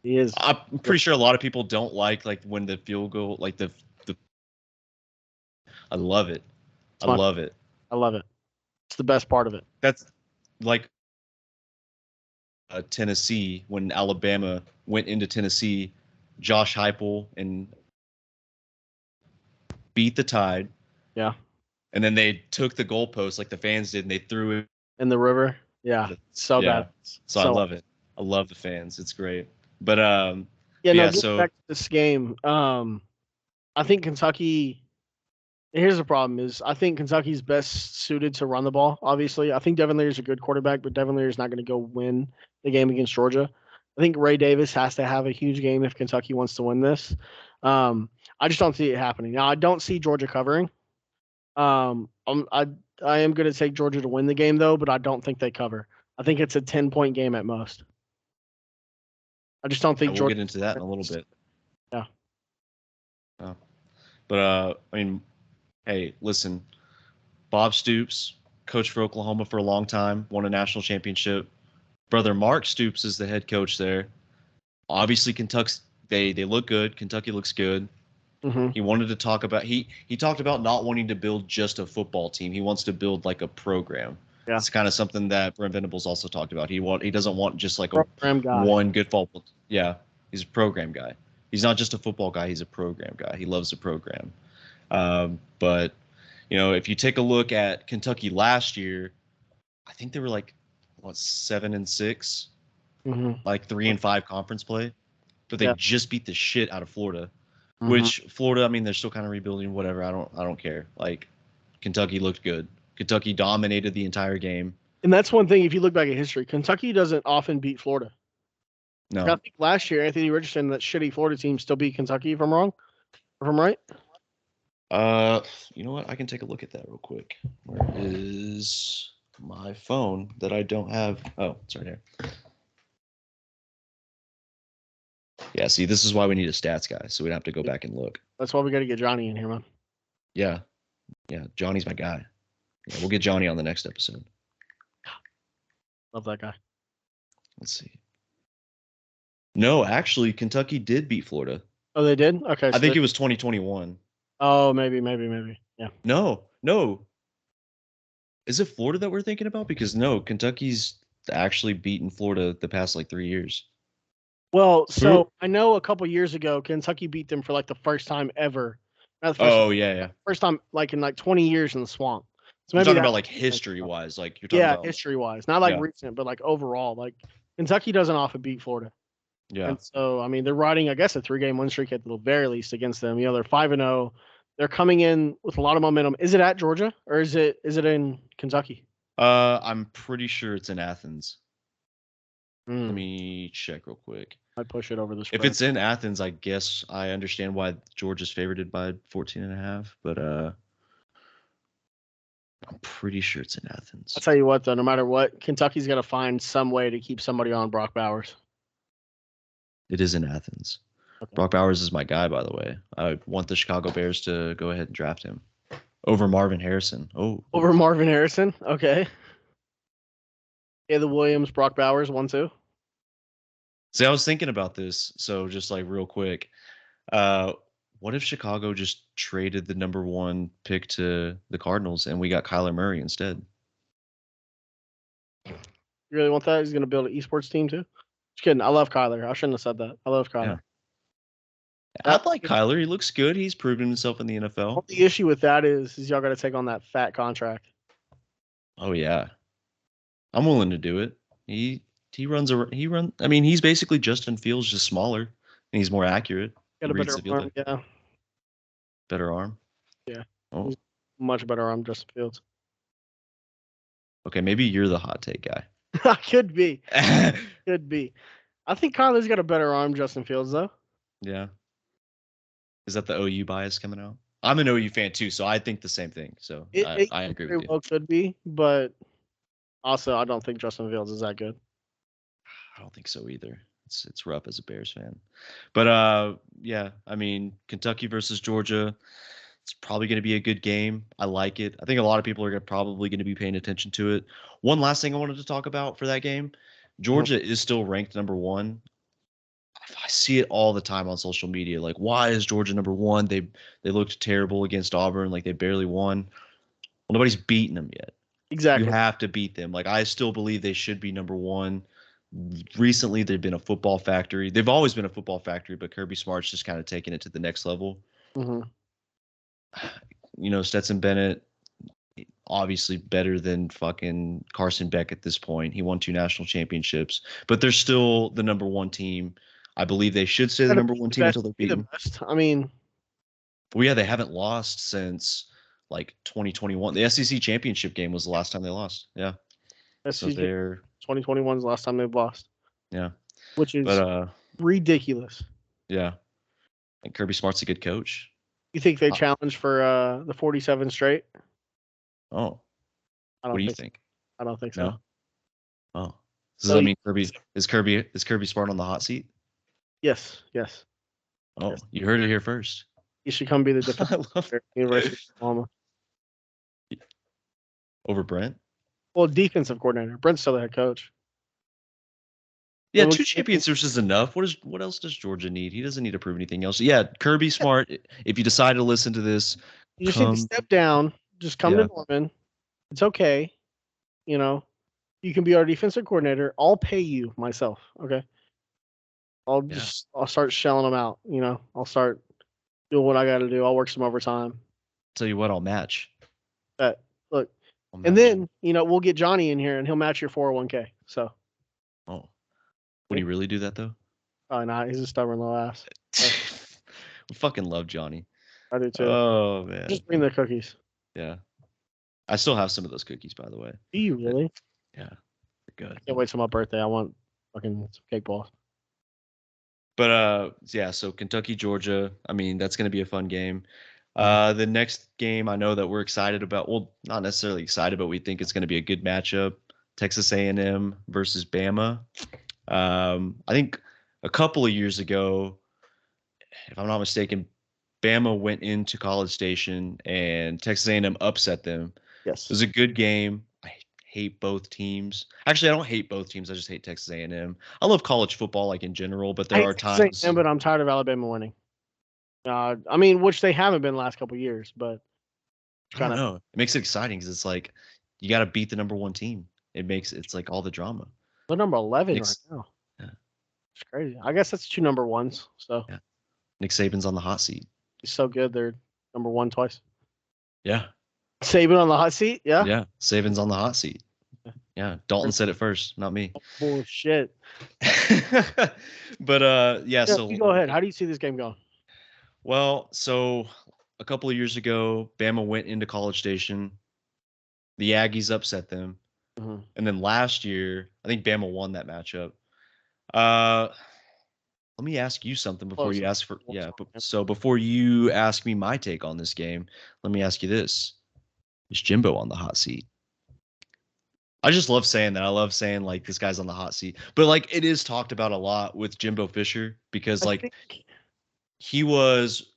He is. I'm pretty sure a lot of people don't like when the field goal, like the. I love it. I It's my. love it. I love it. It's the best part of it. That's like Tennessee when Alabama went into Tennessee, Josh Heupel and beat the Tide, Yeah. and then they took the goalpost like the fans did, and they threw it. In the river. Yeah. So Yeah, bad. so I love it. I love the fans. It's great. But Yeah. No. yeah. Getting So back to this game. I think Kentucky. Here's the problem: is I think Kentucky's best suited to run the ball. Obviously, I think Devin Leary's a good quarterback, but Devin Leary's not going to go win the game against Georgia. I think Ray Davis has to have a huge game if Kentucky wants to win this. I just don't see it happening. Now, I don't see Georgia covering. I am going to take Georgia to win the game though, but I don't think they cover. I think it's a 10-point game at most. I just don't think we'll Georgia. get into that in a little bit. Yeah. Oh. But I mean, hey, listen, Bob Stoops, coach for Oklahoma for a long time, won a national championship. Brother Mark Stoops is the head coach there. Obviously, Kentucky they look good. Kentucky looks good. Mm-hmm. He wanted to talk about he talked about not wanting to build just a football team. He wants to build like a program. Yeah. It's kind of something that Brent Venables also talked about. He doesn't want just like Program guy. one good football. Yeah, he's a program guy. He's not just a football guy. He's a program guy. He loves the program. But if you take a look at Kentucky last year, I think they were like 7-6, Mm-hmm. like 3-5 conference play, but they Yeah. just beat the shit out of Florida. Mm-hmm. Which Florida, I mean, they're still kind of rebuilding. Whatever, I don't care. Like Kentucky looked good. Kentucky dominated the entire game. And that's one thing. If you look back at history, Kentucky doesn't often beat Florida. No, I think last year Anthony Richardson, that shitty Florida team, still beat Kentucky. If I'm wrong, if I'm right. you know what? I can take a look at that real quick. Where is my phone that I don't have? Oh, it's right here. Yeah, see, this is why we need a stats guy, so we'd have to go back and look. That's why we got to get Johnny in here, man. Yeah, Johnny's my guy. Yeah, we'll get Johnny on the next episode. Love that guy. Let's see. No, actually, Kentucky did beat Florida. Oh, they did? Okay. I think it was 2021. Oh, maybe. Yeah. No. Is it Florida that we're thinking about? Because no, Kentucky's actually beaten Florida the past like 3 years. Well, so I know a couple years ago, Kentucky beat them for like the first time ever. Not the first time, yeah. first time like in like 20 years in the swamp. So You're maybe talking about like history-wise, like you're talking about history-wise, not like Yeah. recent, but like overall. Like Kentucky doesn't often beat Florida. Yeah. And so, I mean, they're riding, I guess, a 3-game win streak at the very least against them. They're 5-0. They're coming in with a lot of momentum. Is it at Georgia or is it in Kentucky? I'm pretty sure it's in Athens. Let Mm, me check real quick. I'd push it over the spread. If it's in Athens, I guess I understand why Georgia's favored by 14.5, but I'm pretty sure it's in Athens. I'll tell you what, though, no matter what, Kentucky's got to find some way to keep somebody on Brock Bowers. It is in Athens. Okay. Brock Bowers is my guy, by the way. I want the Chicago Bears to go ahead and draft him over Marvin Harrison. Over Marvin Harrison? Okay. Caleb Williams, Brock Bowers, 1-2. See, I was thinking about this. So just like real quick, what if Chicago just traded the number 1 pick to the Cardinals and we got Kyler Murray instead? You really want that? He's going to build an esports team too? Just kidding. I love Kyler. I shouldn't have said that. I love Kyler. Yeah. I like Kyler. He looks good. He's proven himself in the NFL. The issue with that is y'all got to take on that fat contract. Oh yeah, I'm willing to do it. He runs. I mean, he's basically Justin Fields, just smaller, and he's more accurate. Got a better arm, yeah. Better arm. Yeah. Oh. Much better arm, Justin Fields. Okay, maybe you're the hot take guy. I could be. Could be. I think Kyler's got a better arm, Justin Fields, though. Yeah. Is that the OU bias coming out? I'm an OU fan too, so I think the same thing. So I agree with you. Well, could be, but also I don't think Justin Fields is that good. I don't think so either. it's rough as a Bears fan. But yeah, I mean, Kentucky versus Georgia, it's probably going to be a good game. I like it. I think a lot of people are probably going to be paying attention to it. One last thing I wanted to talk about for that game, Georgia is still ranked number 1. I see it all the time on social media. Like, why is Georgia number 1? They looked terrible against Auburn, like they barely won. Well, nobody's beaten them yet. You Exactly. have to beat them. Like, I still believe they should be number 1. Recently, they've been a football factory. They've always been a football factory, but Kirby Smart's just kind of taking it to the next level. Mm-hmm. Stetson Bennett, obviously better than fucking Carson Beck at this point. He won 2 national championships, but they're still the number 1 team. I believe they should stay the number 1 team until they're beaten. I mean, well, yeah, they haven't lost since like 2021. The SEC championship game was the last time they lost. Yeah. So they're 2021 is the last time they've lost. Yeah. Which is ridiculous. Yeah. And Kirby Smart's a good coach. You think they challenge for the 47 straight? Oh. What do you think? I don't think so. No? Oh. Does that mean Kirby Smart on the hot seat? Yes. Oh, yes. You heard it here first. You should come be the defensive University of Oklahoma. Over Brent? Well, defensive coordinator. Brent's still the head coach. Yeah, 2 championships is enough. What else does Georgia need? He doesn't need to prove anything else. Yeah, Kirby Smart, if you decide to listen to this, you just need to step down. Just come to Norman. It's okay. You can be our defensive coordinator. I'll pay you myself. Okay. I'll start shelling them out. I'll start doing what I got to do. I'll work some overtime. Tell you what, I'll match. Look, and then we'll get Johnny in here and he'll match your 401k. So. Oh. Would he really do that though? Oh, no, he's a stubborn little ass. We fucking love Johnny. I do too. Oh man. Just bring the cookies. Yeah. I still have some of those cookies, by the way. Do you really? Yeah. They're good. I can't wait till my birthday. I want fucking some cake balls. But yeah, so Kentucky, Georgia. I mean, that's gonna be a fun game. The next game I know that we're excited about. Well, not necessarily excited, but we think it's gonna be a good matchup. Texas A&M versus Bama. I think a couple of years ago, if I'm not mistaken, Bama went into College Station and Texas A&M upset them. Yes. It was a good game. I hate both teams. Actually, I don't hate both teams. I just hate Texas A&M. I love college football like in general, but there are times. But I'm tired of Alabama winning. Which they haven't been the last couple of years, but I don't know. It makes it exciting because it's like you got to beat the number 1 team. It's like all the drama. They're number 11 right now. Yeah. It's crazy. I guess that's 2 number 1s. So yeah. Nick Saban's on the hot seat. He's so good. They're number 1 twice. Yeah. Saban on the hot seat? Yeah. Yeah. Saban's on the hot seat. Yeah. Dalton said it first, not me. Bullshit. But yeah, so you go ahead. How do you see this game going? Well, so a couple of years ago, Bama went into College Station. The Aggies upset them. Mm-hmm. And then last year, I think Bama won that matchup. Let me ask you something before you ask for So before you ask me my take on this game, let me ask you this: is Jimbo on the hot seat? I just love saying that. I love saying like this guy's on the hot seat, but like it is talked about a lot with Jimbo Fisher because he was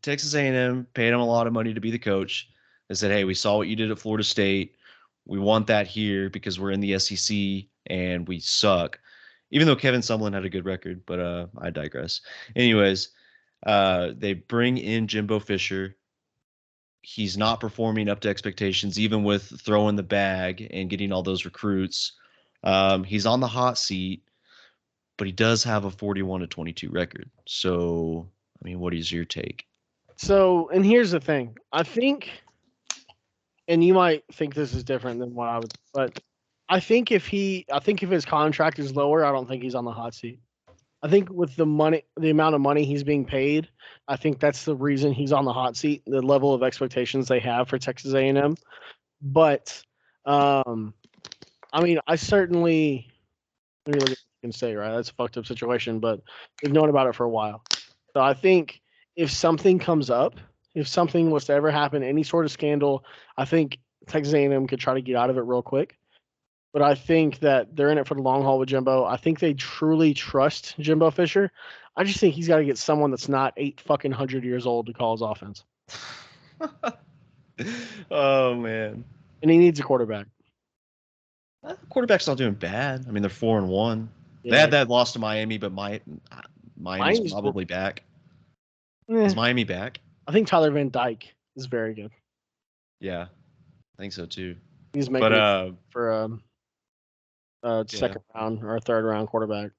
Texas A&M paid him a lot of money to be the coach. They said, "Hey, we saw what you did at Florida State. We want that here because we're in the SEC and we suck." Even though Kevin Sumlin had a good record, but I digress. Anyways, they bring in Jimbo Fisher. He's not performing up to expectations, even with throwing the bag and getting all those recruits. He's on the hot seat, but he does have a 41-22 record. So, I mean, what is your take? So, and here's the thing. I think, and you might think this is different than what I would, but I think if his contract is lower, I don't think he's on the hot seat. I think with the amount of money he's being paid, I think that's the reason he's on the hot seat. The level of expectations they have for Texas A&M, but I mean, I certainly let me look at what you can say. Right, that's a fucked up situation, but we've known about it for a while. So I think if something comes up, if something was to ever happen, any sort of scandal, I think Texas A&M could try to get out of it real quick. but I think that they're in it for the long haul with Jimbo. I think they truly trust Jimbo Fisher. I just think he's got to get someone that's not 8 fucking 100 years old to call his offense. Oh man, And he needs a quarterback. quarterback's not doing bad. I mean, they're 4-1. They Yeah, had that loss to Miami, but Miami's Miami's probably back. eh, Is Miami back? I think Tyler Van Dyke is very good. Yeah, I think so too. He's But making it for yeah, second round or third round quarterback.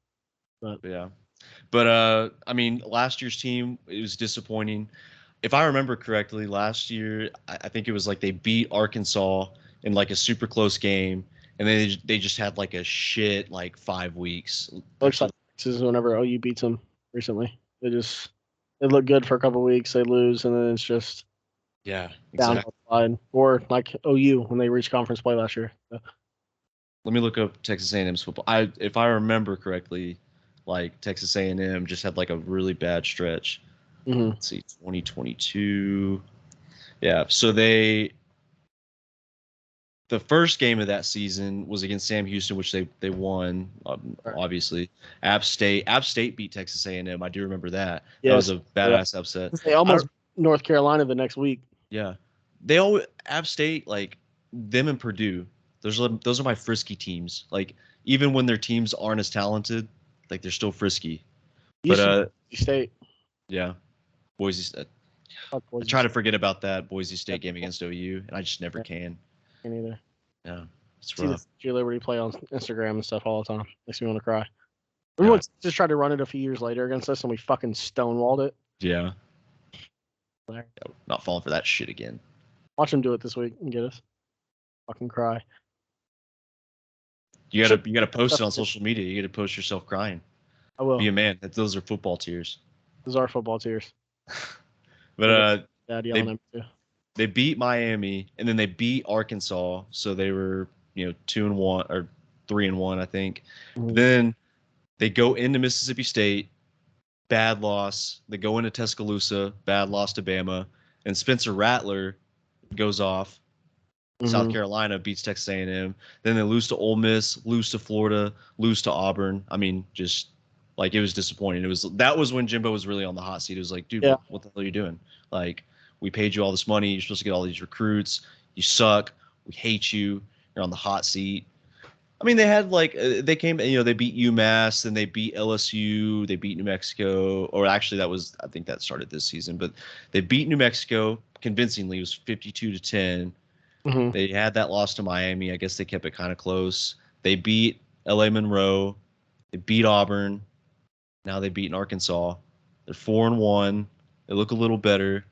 But yeah. But I mean, last year's team, it was disappointing. If I remember correctly, last year I think it was like they beat Arkansas in like a super close game, and then they just had like a shit like 5 weeks. looks like this is whenever OU beats them recently. They look good for a couple weeks, they lose, and then it's just Yeah, down exactly. the line. Or like OU when they reached conference play last year. So, Let me look up Texas A&M's football. If I remember correctly, like Texas A&M just had like a really bad stretch. mm-hmm. Let's see, 2022. Yeah, so the first game of that season was against Sam Houston, which they won, obviously. App State beat Texas A&M. I do remember that. That was Yes, a badass upset. they almost North Carolina the next week. Yeah, they all App State, like them and Purdue. Those are my frisky teams. Like even when their teams aren't as talented, like they're still frisky. But Boise State. yeah, Boise. State. Fuck I Boise try to State. forget about that Boise State game against OU, and I just never Yeah, can. can't either. Yeah, it's See the rough. Statue of Liberty play on Instagram and stuff all the time. Makes me want to cry. Yeah. Remember when just tried to run it a few years later against us and we fucking stonewalled it? Yeah. Not falling for that shit again. Watch him do it this week and get us. Fucking cry. You gotta post it on social media. You gotta post yourself crying. I will. Be a man. Those are football tears. Those are football tears. But Dad yelling at me too. they beat Miami and then they beat Arkansas, so they were 2-1 or 3-1, I think. Mhm. Then they go into Mississippi State, bad loss. They go into Tuscaloosa, bad loss to Bama, and Spencer Rattler goes off. South Carolina beats Texas A&M. Then they lose to Ole Miss, lose to Florida, lose to Auburn. I mean, just like it was disappointing. That was when Jimbo was really on the hot seat. It was like, dude, Yeah. what the hell are you doing? Like, we paid you all this money. You're supposed to get all these recruits. You suck. We hate you. You're on the hot seat. I mean, they had like they came, they beat UMass, then they beat LSU, they beat New Mexico, or actually I think that started this season, but they beat New Mexico convincingly. It was 52-10. Mhm. They had that loss to Miami. I guess they kept it kind of close. They beat LA Monroe. They beat Auburn. Now they beat Arkansas. They're 4-1. They look a little better.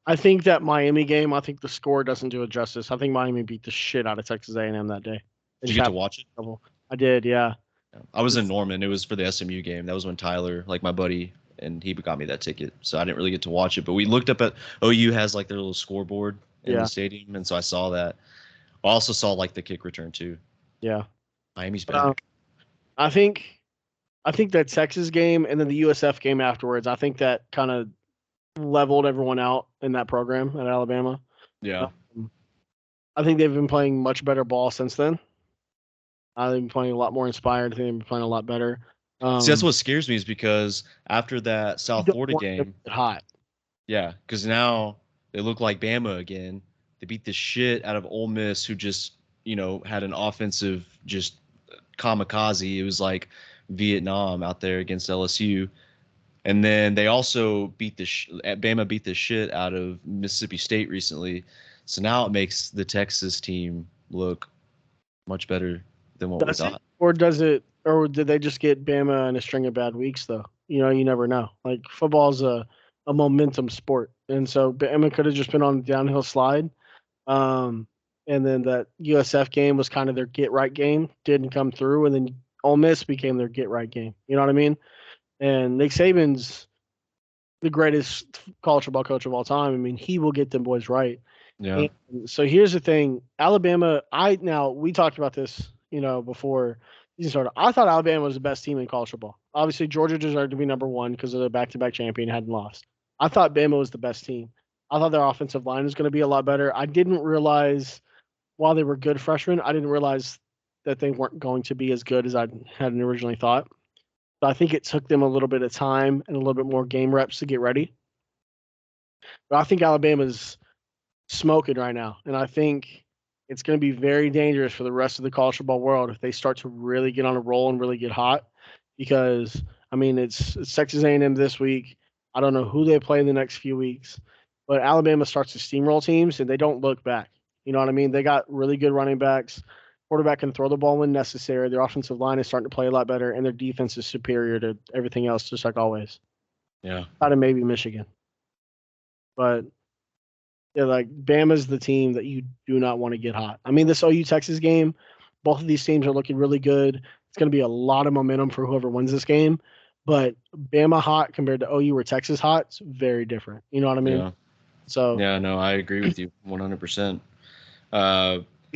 I think that Miami game, I think the score doesn't do it justice. I think Miami beat the shit out of Texas A&M that day. Did you get to watch it? I did, yeah. I was in Norman. It was for the SMU game. That was when Tyler, like my buddy, and he got me that ticket. So I didn't really get to watch it. But we looked up at OU has like their little scoreboard in the stadium, and so I saw that. I also saw like the kick return too. Yeah. Miami's back. I think that Texas game and then the USF game afterwards, I think that kind of leveled everyone out in that program at Alabama. Yeah. I think they've been playing much better ball since then. They've been playing a lot more inspired. I think they've been playing a lot better. See, that's what scares me is because after that South Florida game, hot. Yeah, because now they look like Bama again. They beat the shit out of Ole Miss, who just had an offensive just kamikaze. It was like Vietnam out there against LSU. And then they also Bama beat the shit out of Mississippi State recently. So now it makes the Texas team look much better than what we thought. Or did they just get Bama in a string of bad weeks though? You never know. Like football's a momentum sport. And so Bama could have just been on the downhill slide. And then that USF game was kind of their get right game, didn't come through, and then Ole Miss became their get right game. You know what I mean? And Nick Saban's the greatest college football coach of all time. I mean, he will get them boys right. Yeah. And so here's the thing, Alabama. We talked about this, before season started. I thought Alabama was the best team in college football. Obviously, Georgia deserved to be number one because of the back-to-back champion hadn't lost. I thought Bama was the best team. I thought their offensive line was going to be a lot better. I didn't realize while they were good freshmen, I didn't realize that they weren't going to be as good as I had originally thought. So I think it took them a little bit of time and a little bit more game reps to get ready. But I think Alabama's smoking right now, and I think it's going to be very dangerous for the rest of the college football world if they start to really get on a roll and really get hot. Because I mean, it's Texas A&M this week. I don't know who they play in the next few weeks, but Alabama starts to steamroll teams and they don't look back. You know what I mean? They got really good running backs. Quarterback can throw the ball when necessary. Their offensive line is starting to play a lot better, and their defense is superior to everything else, just like always. Yeah. Out of maybe Michigan, but yeah, like Bama's the team that you do not want to get hot. I mean, this OU Texas game, both of these teams are looking really good. It's going to be a lot of momentum for whoever wins this game. But Bama hot compared to OU or Texas hot, it's very different. You know what I mean? Yeah. So Yeah. No, I agree with you 100%.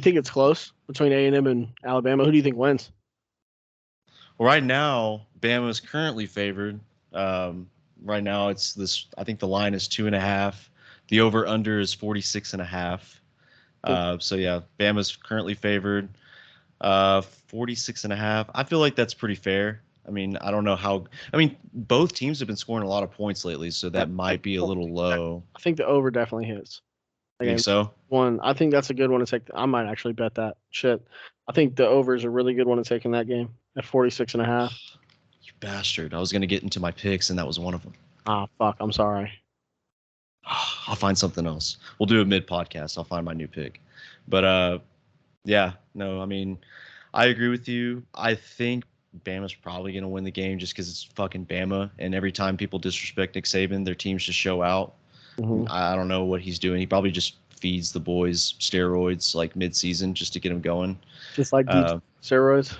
you think it's close between A&M and Alabama? Who do you think wins? Well, right now, Bama is currently favored. Right now, it's this. I think the line is 2.5. The over under is 46.5. So yeah, Bama's currently favored. 46.5. I feel like that's pretty fair. I mean, I don't know how. I mean, both teams have been scoring a lot of points lately, so that might be a little low. I think the over definitely hits. You think so? One, I think that's a good one to take. I might actually bet that. Shit. I think the over is a really good one to take in that game at 46.5. You bastard! I was gonna get into my picks, and that was one of them. Ah, fuck. I'm sorry. I'll find something else. We'll do a mid podcast. I'll find my new pick. But yeah, no, I mean, I agree with you. I think Bama's probably going to win the game just because it's fucking Bama. And every time people disrespect Nick Saban, their teams just show out. Mm-hmm. I don't know what he's doing. He probably just feeds the boys steroids like mid-season just to get them going. Just like steroids.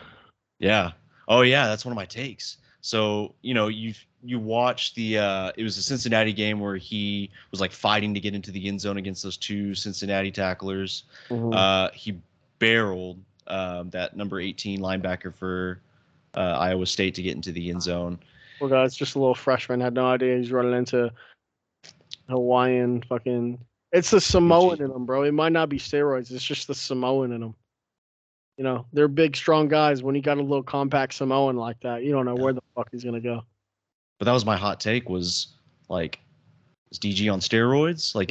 Yeah. Oh yeah, that's one of my takes. So, you watch the it was a Cincinnati game where he was like fighting to get into the end zone against those two Cincinnati tacklers. Mm-hmm. He barreled that number 18 linebacker for Iowa State to get into the end zone. Poor guy, it's just a little freshman. Had no idea he's running into Hawaiian fucking. It's the Samoan in him, bro. It might not be steroids. It's just the Samoan in him. You know, they're big, strong guys. When you got a little compact Samoan like that, you don't know where the fuck he's gonna go. But that was my hot take was like, is DG on steroids? Like,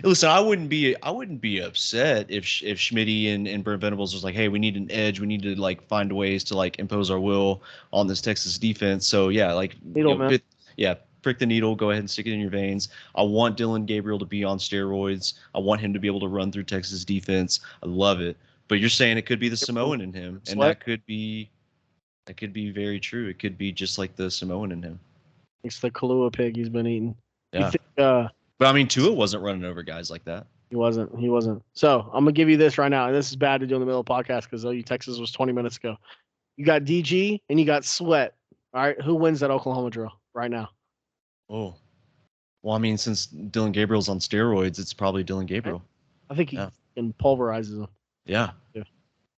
listen, I wouldn't be upset if Schmitty and Brent Venables was like, hey, we need an edge. We need to like find ways to like impose our will on this Texas defense. So yeah, like, prick the needle. Go ahead and stick it in your veins. I want Dylan Gabriel to be on steroids. I want him to be able to run through Texas defense. I love it. But you're saying it could be the Samoan in him, and that could be very true. It could be just like the Samoan in him. It's the Kahlua pig he's been eating. Yeah. But I mean, Tua wasn't running over guys like that. He wasn't. So I'm gonna give you this right now, and this is bad to do in the middle of the podcast because OU Texas was 20 minutes ago. You got DG and you got Sweat. All right, who wins that Oklahoma drill right now? Oh, well, I mean, since Dylan Gabriel's on steroids, it's probably Dylan Gabriel. I think he pulverizes them. Yeah,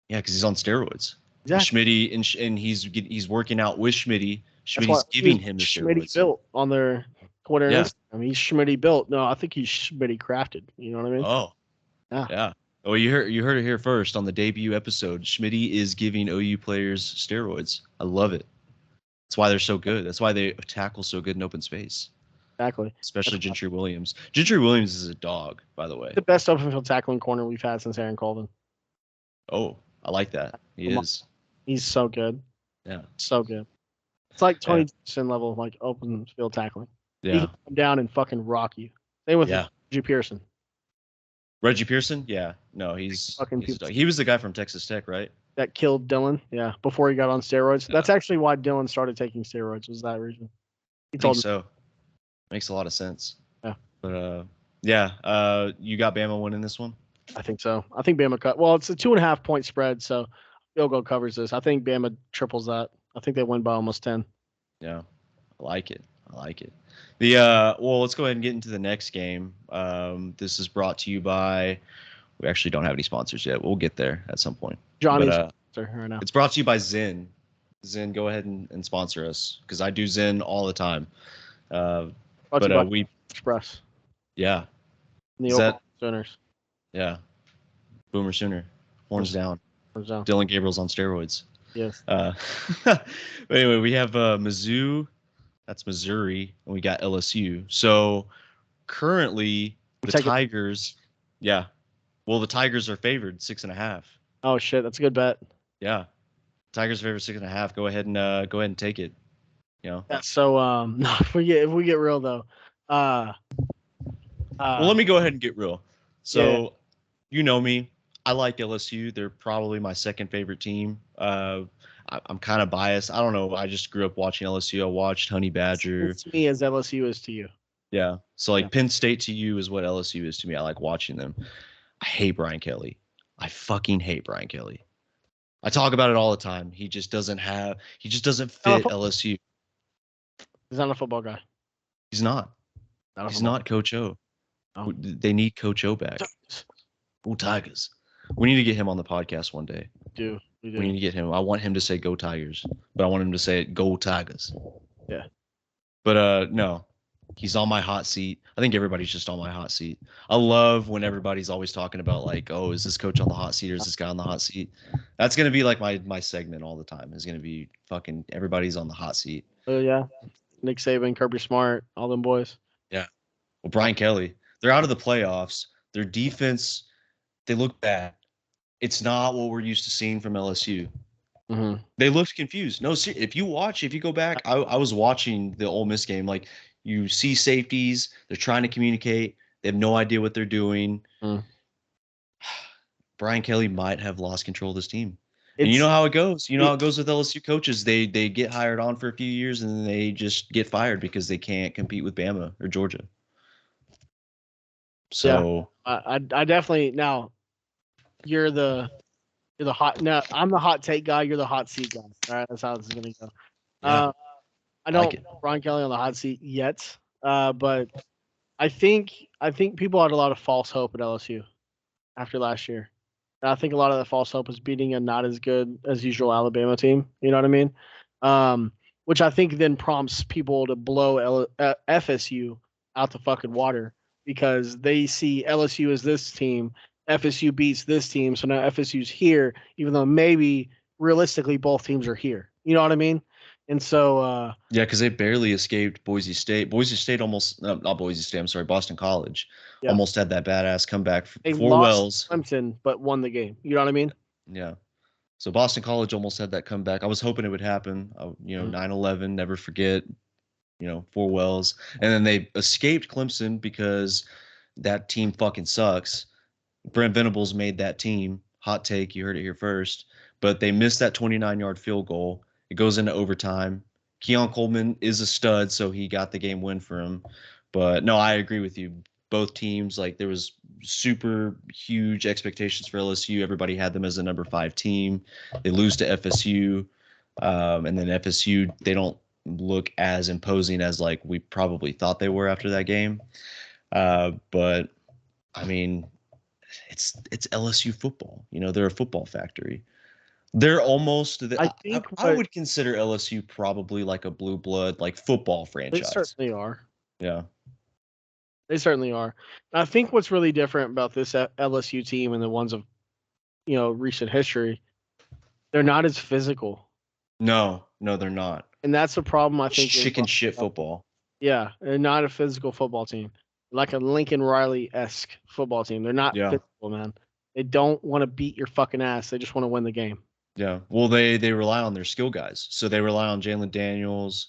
because he's on steroids. Exactly. Schmitty and he's working out with Schmitty. Schmitty's giving him the steroids. Schmitty built on their Twitter. Yeah. I mean, he's Schmitty built. No, I think he's Schmitty crafted. You know what I mean? Oh, yeah. Oh, you heard it here first on the debut episode. Schmitty is giving OU players steroids. I love it. That's why they're so good. That's why they tackle so good in open space. Exactly. Especially Gentry Williams. Gentry Williams is a dog, by the way. The best open field tackling corner we've had since Aaron Colvin. Oh, I like that. He is. He's so good. Yeah. So good. It's like Tony Jackson level, like open field tackling. Yeah. He can come down and fucking rock you. Same with Reggie Pearson. Reggie Pearson? Yeah. No, he's he was the guy from Texas Tech, right? That killed Dylan. Yeah. Before he got on steroids. Yeah. That's actually why Dylan started taking steroids, was that reason. He told me so. Makes a lot of sense. Yeah. But you got Bama winning this one? I think so. I think Bama cut. Well, it's a 2.5 point spread, so field goal covers this. I think Bama triples that. I think they win by almost 10. Yeah. I like it. Well, let's go ahead and get into the next game. This is brought to you by. We actually don't have any sponsors yet. We'll get there at some point. Johnny's sponsor right now. It's brought to you by Zen. Zen, go ahead and sponsor us because I do Zen all the time. We Express. Yeah. And the Oklahoma Sooners. Yeah. Boomer Sooner. Horns down. So, Dylan Gabriel's on steroids. yes. But anyway, we have Mizzou. That's Missouri, and we got LSU. So currently, the Tigers. Yeah. Well, the Tigers are favored 6.5. Oh shit, that's a good bet. Yeah. Tigers favored 6.5. Go ahead and take it. You know. Yeah, so no, if we get real though, well, let me go ahead and get real. So, you know me. I like LSU. They're probably my second favorite team. I'm kind of biased. I don't know. I just grew up watching LSU. I watched Honey Badger. It's me as LSU is to you. Yeah. So like Penn State to you is what LSU is to me. I like watching them. I hate Brian Kelly. I fucking hate Brian Kelly. I talk about it all the time. He just doesn't fit LSU. He's not a football guy. He's not. He's not Coach O. Oh. They need Coach O back. Go Tigers. We need to get him on the podcast one day. We need to get him. I want him to say Go Tigers, but I want him to say it Go Tigers. Yeah. But no. He's on my hot seat. I think everybody's just on my hot seat. I love when everybody's always talking about like, oh, is this coach on the hot seat or is this guy on the hot seat? That's gonna be like my segment all the time. Is gonna be fucking everybody's on the hot seat. Oh yeah. Nick Saban, Kirby Smart, all them boys. Yeah. Well, Brian Kelly, they're out of the playoffs. Their defense, they look bad. It's not what we're used to seeing from LSU. Mm-hmm. They looked confused. No, if you go back, I was watching the Ole Miss game. Like you see safeties, they're trying to communicate. They have no idea what they're doing. Mm. Brian Kelly might have lost control of this team. And you know how it goes. You know how it goes with LSU coaches. They get hired on for a few years and then they just get fired because they can't compete with Bama or Georgia. So yeah, I definitely now you're the hot now I'm the hot take guy, you're the hot seat guy. All right, that's how this is gonna go. Yeah, I don't like Brian Kelly on the hot seat yet. But I think people had a lot of false hope at LSU after last year. And I think a lot of that false hope was beating a not as good as usual Alabama team. You know what I mean? Which I think then prompts people to blow FSU out the fucking water because they see LSU as this team, FSU beats this team, so now FSU's here, even though maybe realistically both teams are here. You know what I mean? And so yeah, because they barely escaped Boise State. Boise State almost not Boise State. I'm sorry, Boston College almost had that badass comeback for Wells. Clemson, but won the game. You know what I mean? Yeah. So Boston College almost had that comeback. I was hoping it would happen. 9/11, never forget. For Wells, and then they escaped Clemson because that team fucking sucks. Brent Venables made that team. Hot take, you heard it here first. But they missed that 29-yard field goal. It goes into overtime. Keon Coleman is a stud, so he got the game win for him. But no, I agree with you. Both teams, like there was super huge expectations for LSU. Everybody had them as a number 5 team. They lose to FSU, and then FSU, they don't look as imposing as like we probably thought they were after that game. But I mean, it's LSU football. They're a football factory. They're almost. I would consider LSU probably like a blue blood, like football franchise. They certainly are. Yeah, they certainly are. And I think what's really different about this LSU team and the ones of, recent history, they're not as physical. No, they're not. And that's the problem. I think chicken shit football. Yeah, they're not a physical football team, like a Lincoln Riley-esque football team. They're not physical, man. They don't want to beat your fucking ass. They just want to win the game. Yeah, well, they rely on their skill guys. So they rely on Jalen Daniels.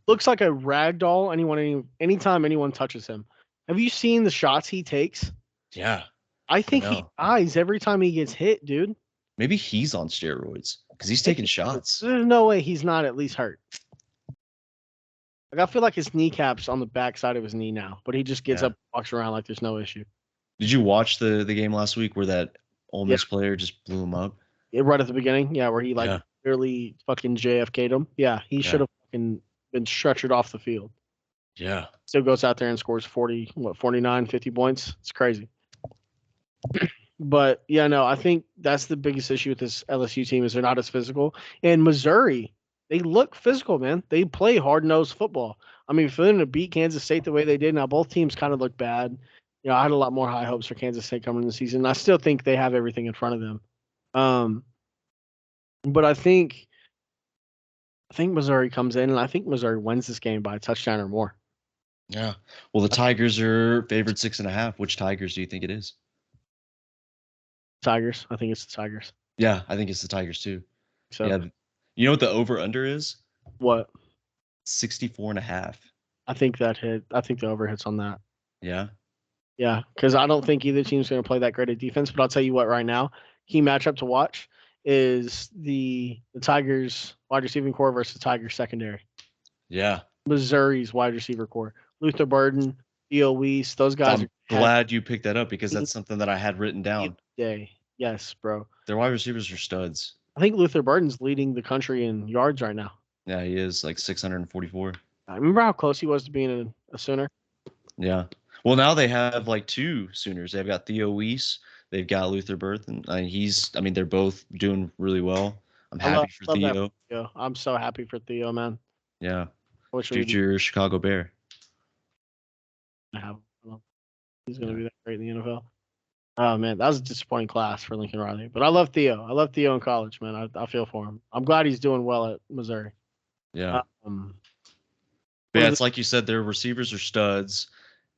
Looks like a rag doll. Anytime anyone touches him. Have you seen the shots he takes? Yeah. I think he dies every time he gets hit, dude. Maybe he's on steroids because he's taking shots. There's no way he's not at least hurt. Like I feel like his kneecap's on the back side of his knee now, but he just gets up, walks around like there's no issue. Did you watch the game last week where that Ole Miss player just blew him up? Yeah, right at the beginning, where he barely fucking JFK'd him. Yeah, he should have fucking been stretchered off the field. Yeah. Still goes out there and scores 49, 50 points. It's crazy. But I think that's the biggest issue with this LSU team is they're not as physical. And Missouri, they look physical, man. They play hard-nosed football. I mean, for them to beat Kansas State the way they did, now both teams kind of look bad. I had a lot more high hopes for Kansas State coming in the season. I still think they have everything in front of them. But I think Missouri comes in, and I think Missouri wins this game by a touchdown or more. Yeah. Well, the Tigers are favored 6.5. Which Tigers do you think it is? Tigers. I think it's the Tigers. Yeah, I think it's the Tigers too. So Yeah. You know what the over/under is? what? 64.5. I think that hit. I think the over hits on that. Yeah. Yeah, because I don't think either team's going to play that great at defense. But I'll tell you what, right now, key matchup to watch is the Tigers wide receiving core versus Tigers secondary. Yeah. Missouri's wide receiver core. Luther Burden, Theo Weiss, those guys. I'm glad you picked that up because that's something that I had written down. Yes, bro. Their wide receivers are studs. I think Luther Burden's leading the country in yards right now. Yeah, he is like 644. I remember how close he was to being a Sooner. Yeah. Well, now they have like two Sooners. They've got Theo Weiss. They've got Luther Burden. They're both doing really well. I'm happy for Theo. Theo. I'm so happy for Theo, man. Yeah. Future Chicago Bear. He's going to be that great in the NFL. Oh, man, that was a disappointing class for Lincoln Riley. But I love Theo. I love Theo in college, man. I feel for him. I'm glad he's doing well at Missouri. Yeah. Yeah, it's like you said, their receivers are studs.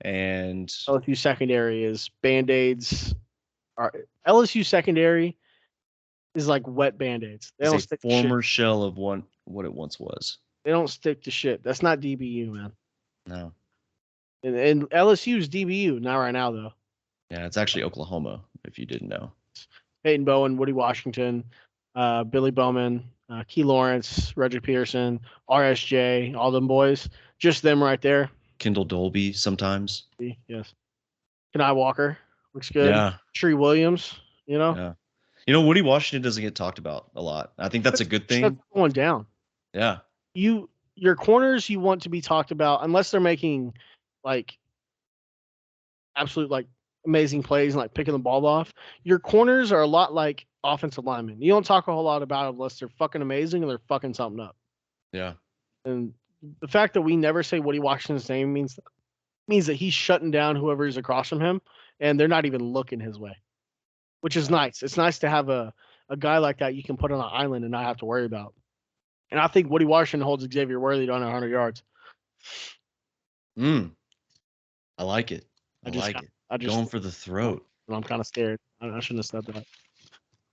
And LSU secondary is Band-Aids. LSU secondary is like wet Band-Aids. They don't stick former shell of what it once was. They don't stick to shit. That's not DBU, man. No. And LSU's DBU, not right now, though. Yeah, it's actually Oklahoma, if you didn't know. Peyton Bowen, Woody Washington, Billy Bowman, Key Lawrence, Reggie Peterson, RSJ, all them boys. Just them right there. Kendall Dolby sometimes. Yes. Kenai Walker looks good. Yeah. Tree Williams, Yeah. Woody Washington doesn't get talked about a lot. I think that's a good thing. Going down. Yeah. Your corners you want to be talked about unless they're making like absolute like amazing plays and like picking the ball off. Your corners are a lot like offensive linemen. You don't talk a whole lot about them unless they're fucking amazing and they're fucking something up. Yeah. And the fact that we never say Woody Washington's name means that he's shutting down whoever is across from him, and they're not even looking his way, which is nice. It's nice to have a guy like that you can put on an island and not have to worry about. And I think Woody Washington holds Xavier Worthy to under 100 yards. I like it. I like it. Going for the throat. I'm kind of scared. I shouldn't have said that.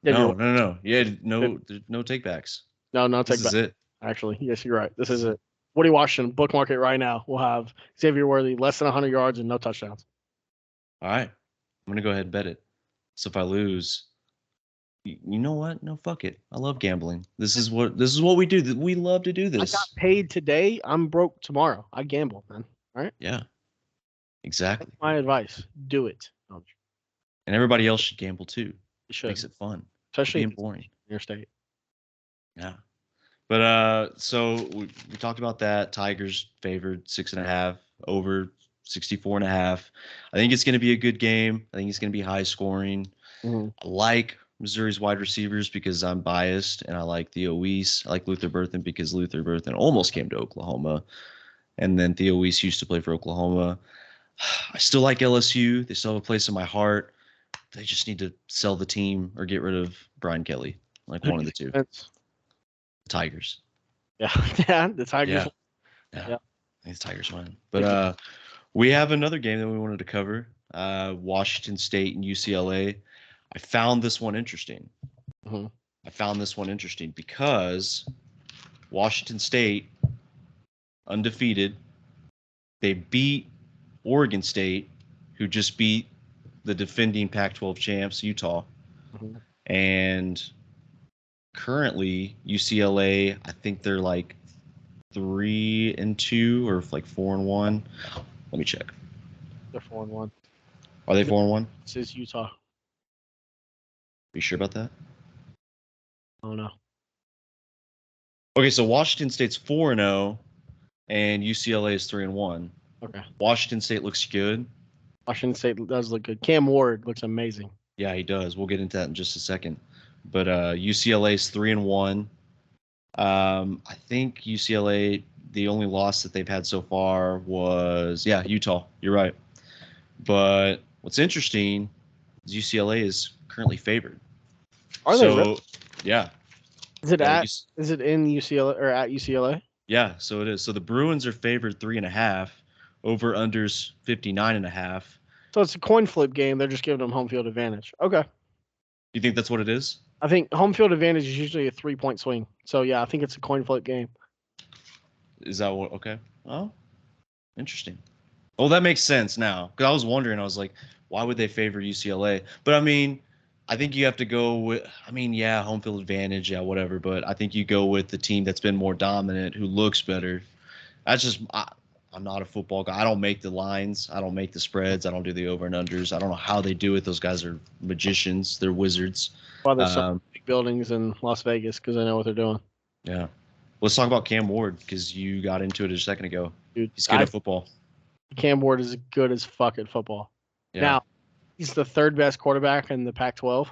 No. Yeah, no takebacks. No takebacks. This is it. Actually, yes, you're right. This is it. Woody Washington, bookmark it right now. We'll have Xavier Worthy less than 100 yards and no touchdowns. All right. I'm going to go ahead and bet it. So if I lose, you know what? No, fuck it. I love gambling. This is what we do. We love to do this. I got paid today. I'm broke tomorrow. I gamble, man. All right? Yeah. Exactly. That's my advice. Do it. And everybody else should gamble too. You should. Makes it fun. Especially in boring. Your state. Yeah. But so we talked about that. Tigers favored 6.5, over 64.5. I think it's going to be a good game. I think it's going to be high scoring. Mm-hmm. I like Missouri's wide receivers because I'm biased, and I like Theo Weiss. I like Luther Burden because Luther Burden almost came to Oklahoma, and then Theo Weiss used to play for Oklahoma. I still like LSU. They still have a place in my heart. They just need to sell the team or get rid of Brian Kelly, like one of the two. Tigers. Yeah, the Tigers. Yeah. I think the Tigers win. But we have another game that we wanted to cover. Washington State and UCLA. I found this one interesting. Mm-hmm. I found this one interesting because Washington State, undefeated, they beat Oregon State, who just beat the defending Pac-12 champs, Utah. Mm-hmm. And currently UCLA, I think they're like 3-2 or like 4-1. Let me check. They're 4-1. Are they 4-1? This is Utah. Are you sure about that? Oh no. Okay, so Washington State's 4-0 and UCLA is 3-1. Okay. Washington State looks good. Washington State does look good. Cam Ward looks amazing. Yeah, he does. We'll get into that in just a second. But UCLA's 3-1. I think UCLA, the only loss that they've had so far was Utah. You're right. But what's interesting is UCLA is currently favored. Are they? So, yeah, Is it yeah, at? Is it in UCLA or at UCLA? yeah. So it is. So the Bruins are favored 3.5. Over unders 59.5. So it's a coin flip game. They're just giving them home field advantage. Okay. You think that's what it is? I think home field advantage is usually a 3-point swing. So yeah, I think it's a coin flip game. Is that what? Okay. Oh, interesting. Well, that makes sense now. Because I was wondering, I was like, why would they favor UCLA? But I mean, I think you have to go with, I mean, yeah, home field advantage, yeah, whatever. But I think you go with the team that's been more dominant, who looks better. That's just, I'm not a football guy. I don't make the lines. I don't make the spreads. I don't do the over and unders. I don't know how they do it. Those guys are magicians. They're wizards. Why there's so big buildings in Las Vegas because they know what they're doing. Yeah. Let's talk about Cam Ward because you got into it a second ago. Dude, he's good at football. Cam Ward is good as fuck at football. Yeah. Now, he's the third best quarterback in the Pac-12.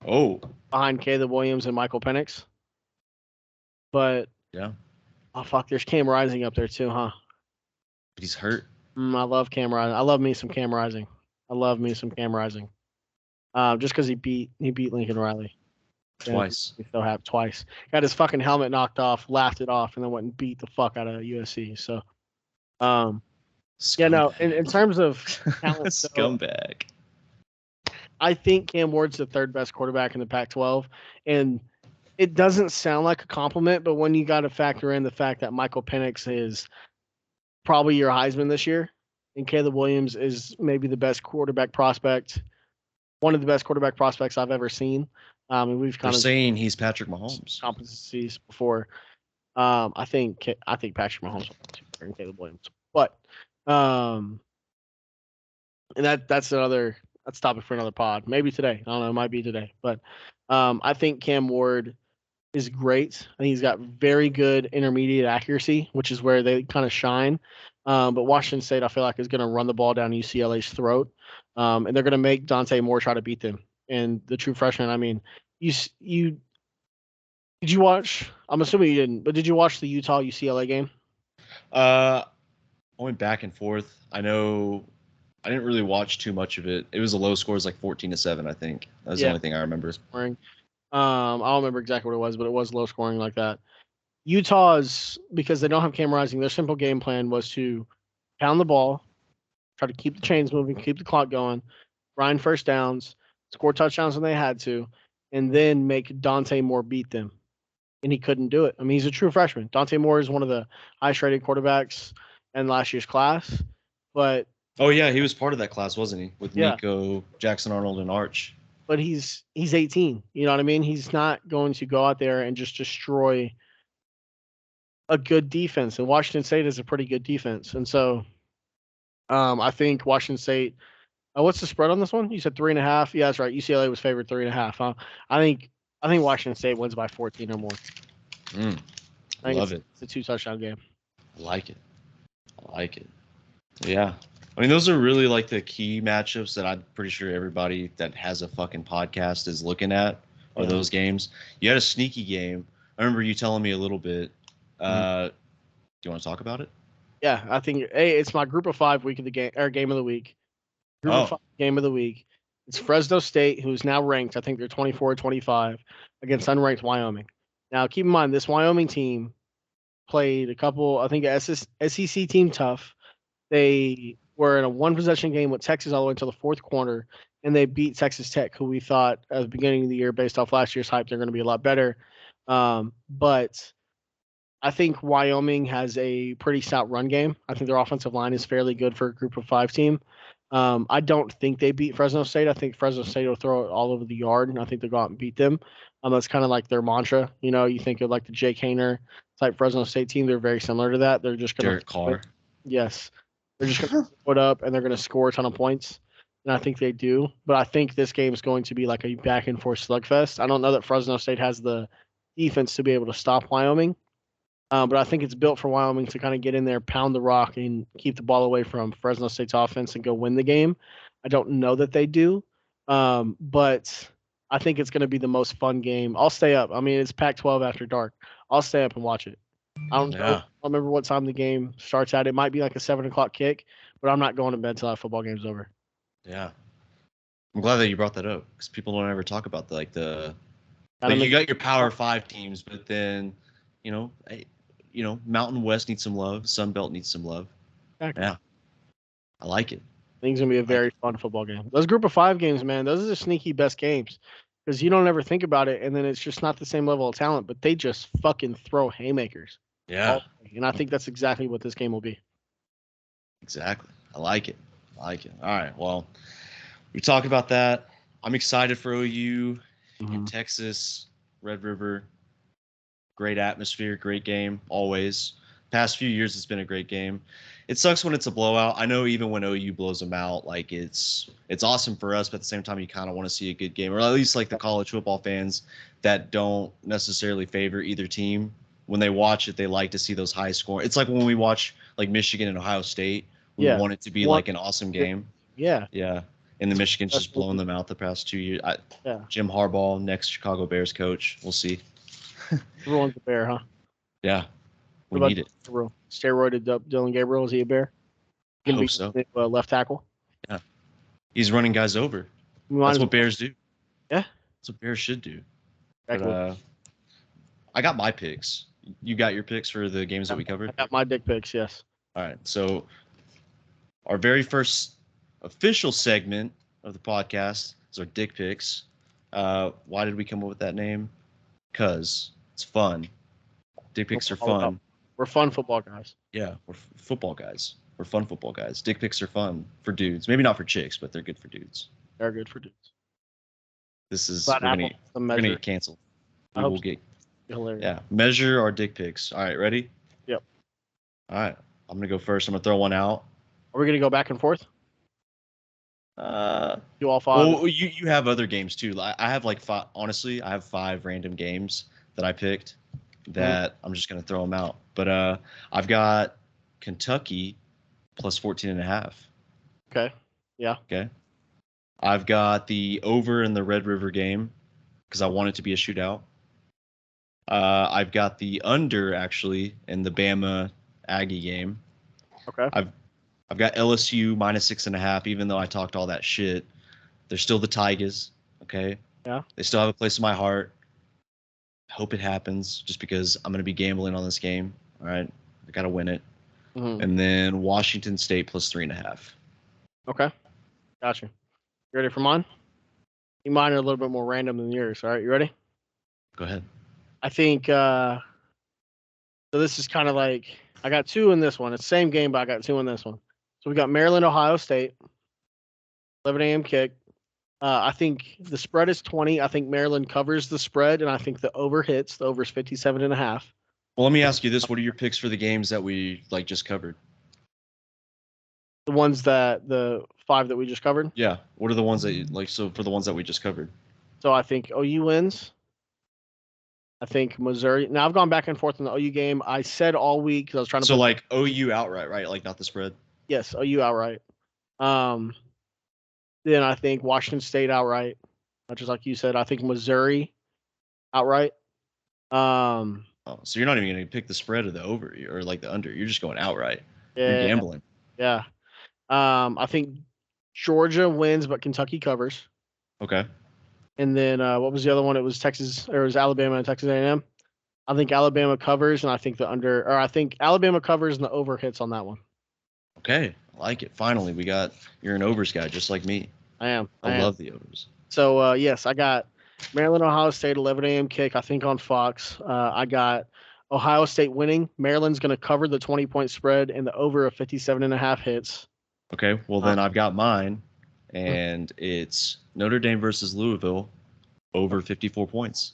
Oh. Behind Caleb Williams and Michael Penix. But yeah. Oh fuck, there's Cam Rising up there too, huh? But he's hurt. I love Cam Rising. I love me some Cam Rising. Just because he beat Lincoln Riley. Twice. He still have twice. Got his fucking helmet knocked off, laughed it off, and then went and beat the fuck out of USC. So, yeah, no. In terms of talent, scumbag. I think Cam Ward's the third best quarterback in the Pac-12, and it doesn't sound like a compliment, but when you got to factor in the fact that Michael Penix is probably your Heisman this year, and Caleb Williams is maybe the best quarterback prospect, one of the best quarterback prospects I've ever seen. And we've kind of saying he's Patrick Mahomes competencies before. I think Patrick Mahomes and Caleb Williams, but and that's topic for another pod. Maybe today. I don't know. It might be today, but I think Cam Ward is great. I think he's got very good intermediate accuracy, which is where they kind of shine. But Washington State, I feel like, is going to run the ball down UCLA's throat, and they're going to make Dante Moore try to beat them. And the true freshman, I mean, did you watch? I'm assuming you didn't, but did you watch the Utah UCLA game? I went back and forth. I know I didn't really watch too much of it. It was a low score, it was like 14-7, I think. That was the only thing I remember. Scoring. I don't remember exactly what it was, but it was low scoring like that. Utah's, because they don't have Cam Rising, their simple game plan was to pound the ball, try to keep the chains moving, keep the clock going, grind first downs, score touchdowns when they had to, and then make Dante Moore beat them. And he couldn't do it. I mean, he's a true freshman. Dante Moore is one of the highest rated quarterbacks in last year's class. But oh yeah, he was part of that class, wasn't he? With Nico, Jackson Arnold, and Arch. But he's 18. You know what I mean? He's not going to go out there and just destroy a good defense. And Washington State is a pretty good defense. And so I think Washington State. What's the spread on this one? You said 3.5. Yeah, that's right. UCLA was favored 3.5. Huh? I think Washington State wins by 14 or more. I love it. It's a 2-touchdown game. I like it. Yeah. I mean, those are really like the key matchups that I'm pretty sure everybody that has a fucking podcast is looking at are those games. You had a sneaky game. I remember you telling me a little bit. Do you want to talk about it? Yeah, I think it's my group of 5 week of the game or game of the week. Group of 5 game of the week. It's Fresno State, who's now ranked. I think they're 24-25 against unranked Wyoming. Now, keep in mind, this Wyoming team played a couple, I think, SEC team tough. They were in a one-possession game with Texas all the way until the fourth quarter, and they beat Texas Tech, who we thought at the beginning of the year, based off last year's hype, they're going to be a lot better. But I think Wyoming has a pretty stout run game. I think their offensive line is fairly good for a group of 5 team. I don't think they beat Fresno State. I think Fresno State will throw it all over the yard, and I think they'll go out and beat them. That's kind of like their mantra. You know, you think of like the Jake Hayner type Fresno State team. They're very similar to that. They're just going to Derek Carr. Yes. They're just going to put up, and they're going to score a ton of points. And I think they do. But I think this game is going to be like a back-and-forth slugfest. I don't know that Fresno State has the defense to be able to stop Wyoming. But I think it's built for Wyoming to kind of get in there, pound the rock, and keep the ball away from Fresno State's offense and go win the game. I don't know that they do. But I think it's going to be the most fun game. I'll stay up. I mean, it's Pac-12 after dark. I'll stay up and watch it. I don't know. I don't remember what time the game starts at. It might be like a 7 o'clock kick, but I'm not going to bed till that football game's over. Yeah. I'm glad that you brought that up because people don't ever talk about the Gotta like you make got your Power Five teams, but then you know, Mountain West needs some love. Sun Belt needs some love. exactly. Yeah, I like it. I think it's gonna be a I like very it. fun football game. Those group of five games, man, those are the sneaky best games because you don't ever think about it, and then it's just not the same level of talent, but they just fucking throw haymakers. Yeah, All day. And I think that's exactly what this game will be. exactly. I like it. I like it. All right. Well, we talked about that. I'm excited for OU in Mhm. Texas, Red River. Great atmosphere, great game, always. Past few years, it's been a great game. It sucks when it's a blowout. I know even when OU blows them out, like it's awesome for us, but at the same time, you kind of want to see a good game, or at least like the college football fans that don't necessarily favor either team. When they watch it, they like to see those high score. It's like when we watch like Michigan and Ohio State, we Yeah. want it to be One, like an awesome game. yeah. Yeah, and the Michigan's just blowing them out the past 2 years. Yeah. Jim Harbaugh, next Chicago Bears coach. We'll see. Everyone's a bear, huh? Yeah, What we about need it. Gabriel? Steroided Dylan Gabriel, is he a bear? I Gonna hope be so. left tackle. Yeah, he's running guys over. We might That's as what well. Bears do. Yeah. That's what Bears should do. But Exactly. I got my picks. You got your picks for the games that we I covered. got my dick pics. Yes. All right. So our very first official segment of the podcast is our dick picks. Why did we come up with that name? Cause it's fun. Dick pics are All about- fun. We're fun football guys. Yeah, we're football guys. We're fun football guys. Dick pics are fun for dudes. Maybe not for chicks, but they're good for dudes. They're good for dudes. This is But we're Apple gonna the we're gonna measure. get canceled. I We hope will so. get Hilarious. yeah. Measure our dick pics. All right, ready? Yep. All right. I'm gonna go first. I'm gonna throw one out. Are we gonna go back and forth? Uh, Do all five? well, you have other games too. I have like five. Honestly, I have five random games that I picked that I'm just gonna throw them out. But I've got Kentucky plus 14 and a half. Okay. Yeah. Okay. I've got the over in the Red River game because I want it to be a shootout. I've got the under actually in the Bama Aggie game. Okay. I've got LSU minus 6.5, even though I talked all that shit. They're still the Tigers, okay? Yeah. They still have a place in my heart. I hope it happens just because I'm going to be gambling on this game. All right. I got to win it. Mhm. And then Washington State plus 3.5. Okay. Gotcha. You ready for mine? Mine are a little bit more random than yours. All right. You ready? Go ahead. I think so this is kind of like I got two in this one. It's the same game, but I got two in this one. So we got Maryland, Ohio State, 11 a.m. kick. I think the spread is 20. I think Maryland covers the spread, and I think the over hits. The over is 57.5. Well, let me ask you this. What are your picks for the games that we like just covered? The five that we just covered. Yeah. What are the ones that you like? So for the ones that we just covered. So I think OU wins. I think Missouri. Now I've gone back and forth in the OU game. I said all week because I was trying to. So like OU outright, right? Like not the spread. Yes, OU outright. Then I think Washington State outright. Just like you said, I think Missouri outright. Oh, so you're not even going to pick the spread of the over or like the under. You're just going outright. You're Yeah, gambling. yeah. I think Georgia wins, but Kentucky covers. Okay. And then what was the other one? It was Texas, or it was Alabama and Texas A&M. I think Alabama covers, and I think I think Alabama covers and the over hits on that one. Okay. I like it. Finally, you're an overs guy just like me. I am. I love the overs. So yes, I got Maryland, Ohio State, 11 a.m. kick. I think on Fox. I got Ohio State winning. Maryland's going to cover the 20-point spread, and the over of 57.5 hits. Okay. Well, then I've got mine, and it's Notre Dame versus Louisville over 54 points.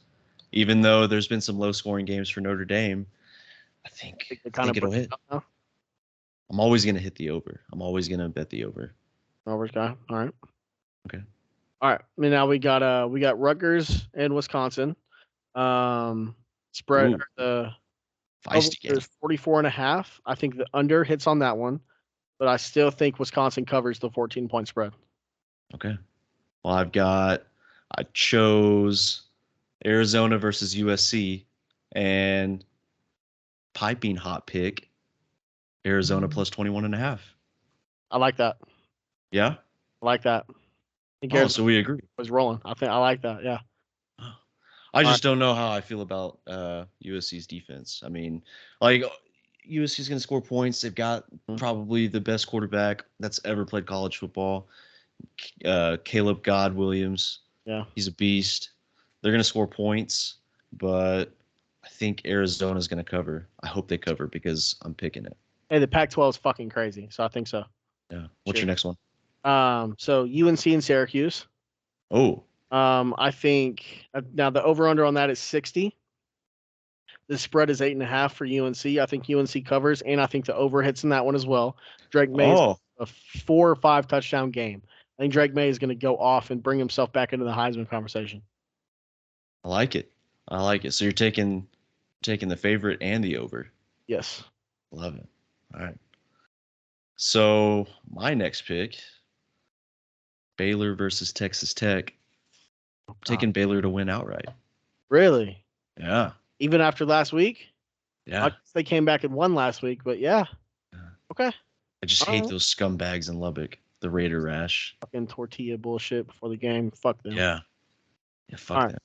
Even though there's been some low-scoring games for Notre Dame, I think it'll hit. I'm always going to hit the over. I'm always going to bet the over. Overs guy. All right. Okay. All right. And now we got Rutgers and Wisconsin. Spread Ooh, the feisty game. is 44.5. I think the under hits on that one, but I still think Wisconsin covers the 14-point spread. Okay. Well, I chose Arizona versus USC and piping hot pick Arizona plus 21.5. I like that. Yeah. I like that. I think Oh, so we agree. was rolling. I like that. Yeah. I All just don't know how I feel about USC's defense. I mean, like USC's going to score points. They've got right. probably the best quarterback that's ever played college football. Caleb God Williams. Yeah. He's a beast. They're going to score points, but I think Arizona's going to cover. I hope they cover because I'm picking it. Hey, the Pac-12 is fucking crazy, so I think so. Yeah. What's your next one? So UNC and Syracuse. Oh, I think now the over/under on that is 60. The spread is 8.5 for UNC. I think UNC covers, and I think the over hits in that one as well. Drake May is a 4 or 5 touchdown game. I think Drake May is going to go off and bring himself back into the Heisman conversation. I like it. I like it. So you're taking the favorite and the over. Yes. Love it. All right. So my next pick, Baylor versus Texas Tech. I'm taking Baylor to win outright. Really? Yeah. Even after last week? Yeah. They came back and won last week, but yeah. Okay. I just hate those scumbags in Lubbock, the Raider Rash. Fucking tortilla bullshit before the game. Fuck them. Yeah. Yeah, fuck them.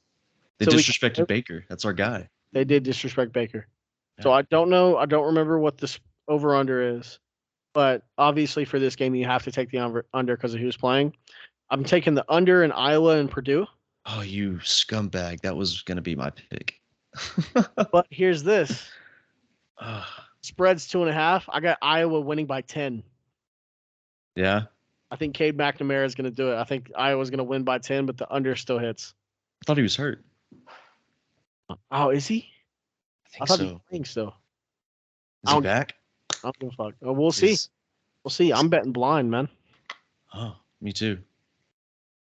They So disrespected Baker. That's our guy. They did disrespect Baker. Yeah. So I don't know. I don't remember what this over-under is. But obviously for this game, you have to take the under because of who's playing. I'm taking the under in Iowa and Purdue. Oh, you scumbag. That was going to be my pick. But here's this. Spread's 2.5. I got Iowa winning by 10. Yeah. I think Cade McNamara is going to do it. I think Iowa's going to win by 10, but the under still hits. I thought he was hurt. Oh, is he? I thought he was playing still. Is he back? I don't give a fuck. Oh, we'll see. We'll see. I'm betting blind, man. Oh, me too.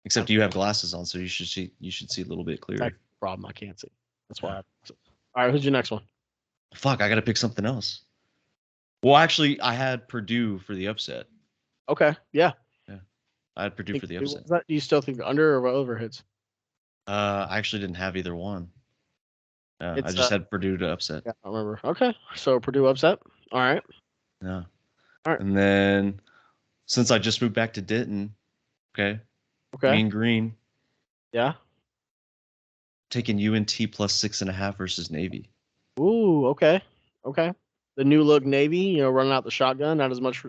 Except you have glasses on, so you should see a little bit clearer. That's the problem. I can't see. That's why. All right, who's your next one? Fuck, I got to pick something else. Well, actually, I had Purdue for the upset. Okay, yeah. Yeah, I had Purdue for the upset. Do you still think under or over hits? I actually didn't have either one. I just had Purdue to upset. Yeah, I remember. Okay, so Purdue upset. All right. Yeah. All right. And then, since I just moved back to Denton, okay. Mean Green. Yeah. Taking UNT plus 6.5 versus Navy. Ooh, okay. Okay. The new look Navy, running out the shotgun, not as much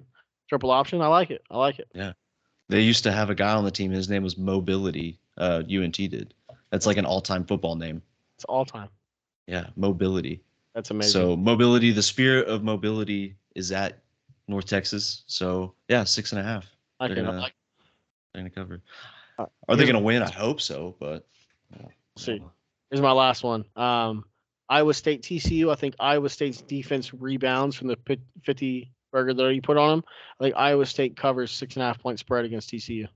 triple option. I like it. Yeah. They used to have a guy on the team. His name was Mobility. UNT did. That's like an all-time football name. It's all time. Yeah, Mobility. That's amazing. So Mobility, the spirit of Mobility is at North Texas. So yeah, 6.5. They're gonna cover. Are they gonna win? I hope so, but see. Here's my last one. Iowa State TCU. I think Iowa State's defense rebounds from the 50 burger that you put on them. I think Iowa State covers 6.5 point spread against TCU.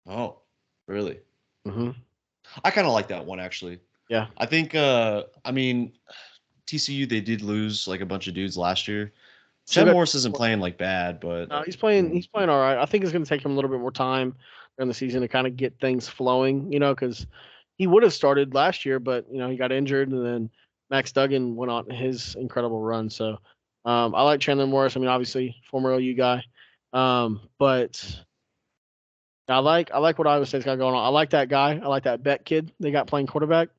Oh, really? Mm-hmm. I kind of like that one actually. Yeah. I think. I mean, TCU they did lose like a bunch of dudes last year. Chad Morris isn't playing like bad, but he's playing. He's playing all right. I think it's going to take him a little bit more time during the season to kind of get things flowing. Because he would have started last year, but he got injured, and then Max Duggan went on his incredible run. So I like Chandler Morris. I mean, obviously former OU guy, but I like what Iowa State's got going on. I like that guy. I like that Beck kid they got playing quarterback.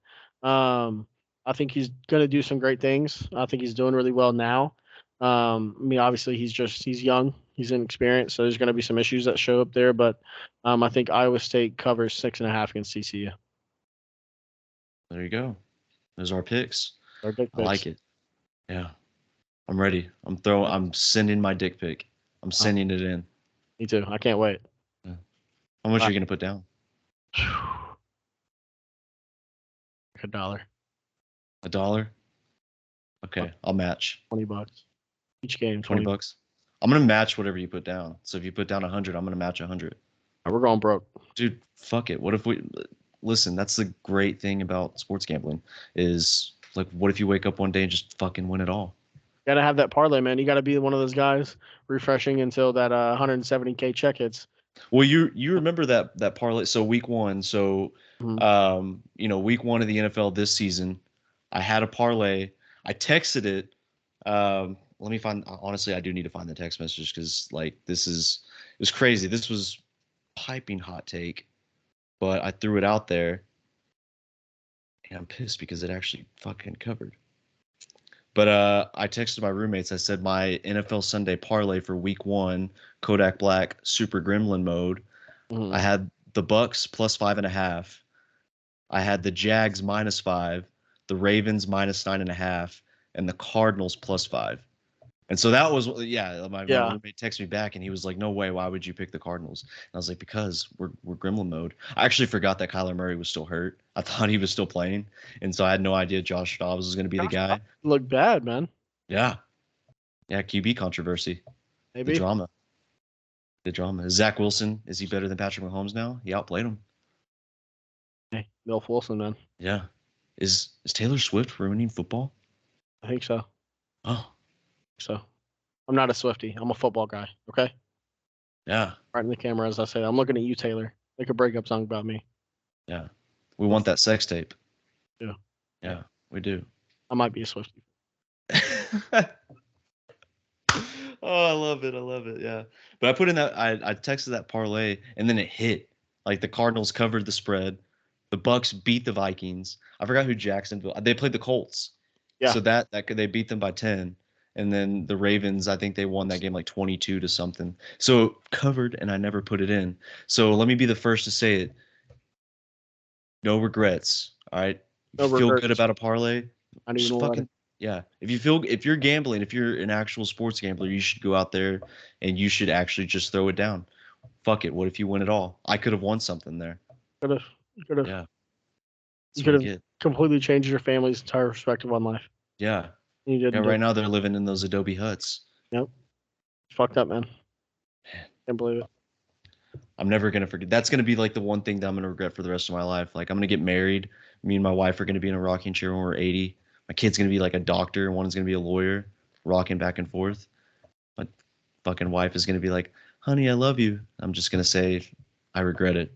I think he's going to do some great things. I think he's doing really well now. I mean, obviously he's young, he's inexperienced, so there's going to be some issues that show up there. But I think Iowa State covers 6.5 against TCU. There you go. Those are our picks. Our dick picks. I like it. Yeah, I'm ready. I'm sending my dick pic. I'm sending it in. Me too. I can't wait. Yeah. How much are you going to put down? $1. $1? Okay, I'll match. $20 each game. $20. I'm gonna match whatever you put down. So if you put down 100, I'm gonna match 100. We're going broke, dude. Fuck it. What if we listen? That's the great thing about sports gambling is like, what if you wake up one day and just fucking win it all? You gotta have that parlay, man. You gotta be one of those guys refreshing until that 170K check hits. Well, you remember that parlay? So week one. So week one of the NFL this season, I had a parlay. I texted it. Let me find. Honestly, I do need to find the text message because like it was crazy. This was piping hot take, but I threw it out there, and I'm pissed because it actually fucking covered. But I texted my roommates. I said my NFL Sunday parlay for Week 1, Kodak Black Super Gremlin mode. Mhm. I had the Bucks plus 5.5. I had the Jags -5, the Ravens -9.5, and the Cardinals +5. And so that was, my roommate texted me back and he was like, "No way, why would you pick the Cardinals?" And I was like, "Because we're Gremlin mode." I actually forgot that Kyler Murray was still hurt. I thought he was still playing, and so I had no idea Josh Dobbs was going to be the guy. Look bad, man. Yeah, QB controversy, the Maybe. drama. Is Zach Wilson, is he better than Patrick Mahomes now? He outplayed him. Hey, Milf Wilson, man. Yeah. Is Taylor Swift ruining football? I think so. Oh, So, I'm not a Swiftie. I'm a football guy. Okay. yeah. Right in the camera as I say. I'm looking at you, Taylor. Make a breakup song about me. Yeah. We want that sex tape. Yeah. Yeah, we do. I might be a Swiftie. Oh, I love it. I love it. Yeah. But I put in that I texted that parlay and then it hit. Like the Cardinals covered the spread. The Bucks beat the Vikings. I forgot who Jacksonville. They played the Colts. Yeah. So that could they beat them by 10. And then the Ravens, I think they won that game like 22 to something. So covered and I never put it in. So let me be the first to say it. No regrets. All right. No If you feel regrets. good about a parlay, I need just more fucking yeah. If you're gambling, if you're an actual sports gambler, you should go out there and you should actually just throw it down. Fuck it. What if you win it all? I could have won something there. Could have. You could have. Yeah. You That's what I could have get. completely changed your family's entire perspective on life. Yeah. You Yeah. didn't do Right it. now they're living in those Adobe huts. Yep. Fucked up, man. Man, Can't believe it. I'm never gonna forget. That's gonna be like the one thing that I'm gonna regret for the rest of my life. Like I'm gonna get married. Me and my wife are gonna be in a rocking chair when we're 80. My kid's gonna be like a doctor. One's gonna be a lawyer, rocking back and forth. My fucking wife is gonna be like, "Honey, I love you." I'm just gonna say, "I regret it."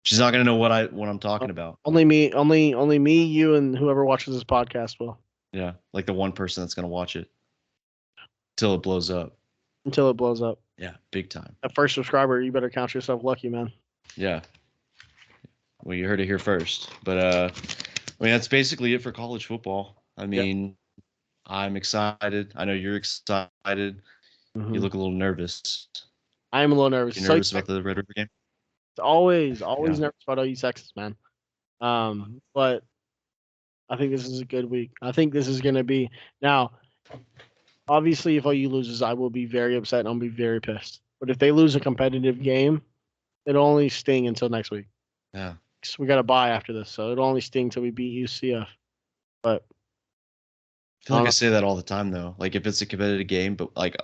She's not gonna know what I'm talking about. Only me, only me, you, and whoever watches this podcast will. Yeah, like the one person that's gonna watch it till it blows up. Until it blows up. Yeah, big time. That first subscriber, you better count yourself lucky, man. Yeah. Well, you heard it here first. But I mean, that's basically it for college football. I mean, I'm excited. I know you're excited. Mm-hmm. You look a little nervous. I am a little nervous. You nervous about the Red River game? Always Yeah. nervous about OU Texas, man. But I think this is a good week. I think this is going to be now. Obviously, if OU loses, I will be very upset and I'll be very pissed. But if they lose a competitive game, it'll only sting until next week. Yeah. So we got to bye after this, so it'll only sting till we beat UCF. But I feel like I say that all the time though. Like if it's a competitive game, but like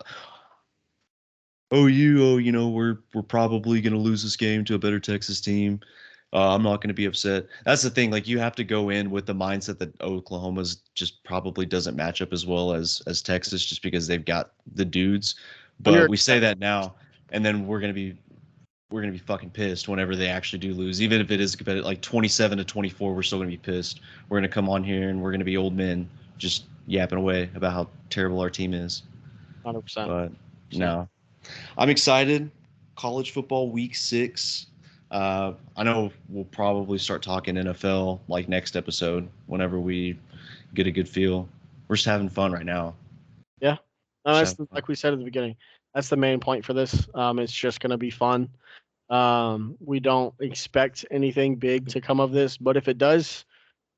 we're probably gonna lose this game to a better Texas team. I'm not gonna be upset. That's the thing. Like you have to go in with the mindset that Oklahoma's just probably doesn't match up as well as Texas, just because they've got the dudes. But we say that now, and then we're gonna be fucking pissed whenever they actually do lose, even if it is competitive, like 27-24. We're still gonna be pissed. We're gonna come on here and we're gonna be old men just yapping away about how terrible our team is. 100%. But no, I'm excited. College football week 6. I know we'll probably start talking NFL like next episode whenever we get a good feel. We're just having fun right now. Yeah. No, that's like we said at the beginning. That's the main point for this. It's just going to be fun. We don't expect anything big to come of this, but if it does,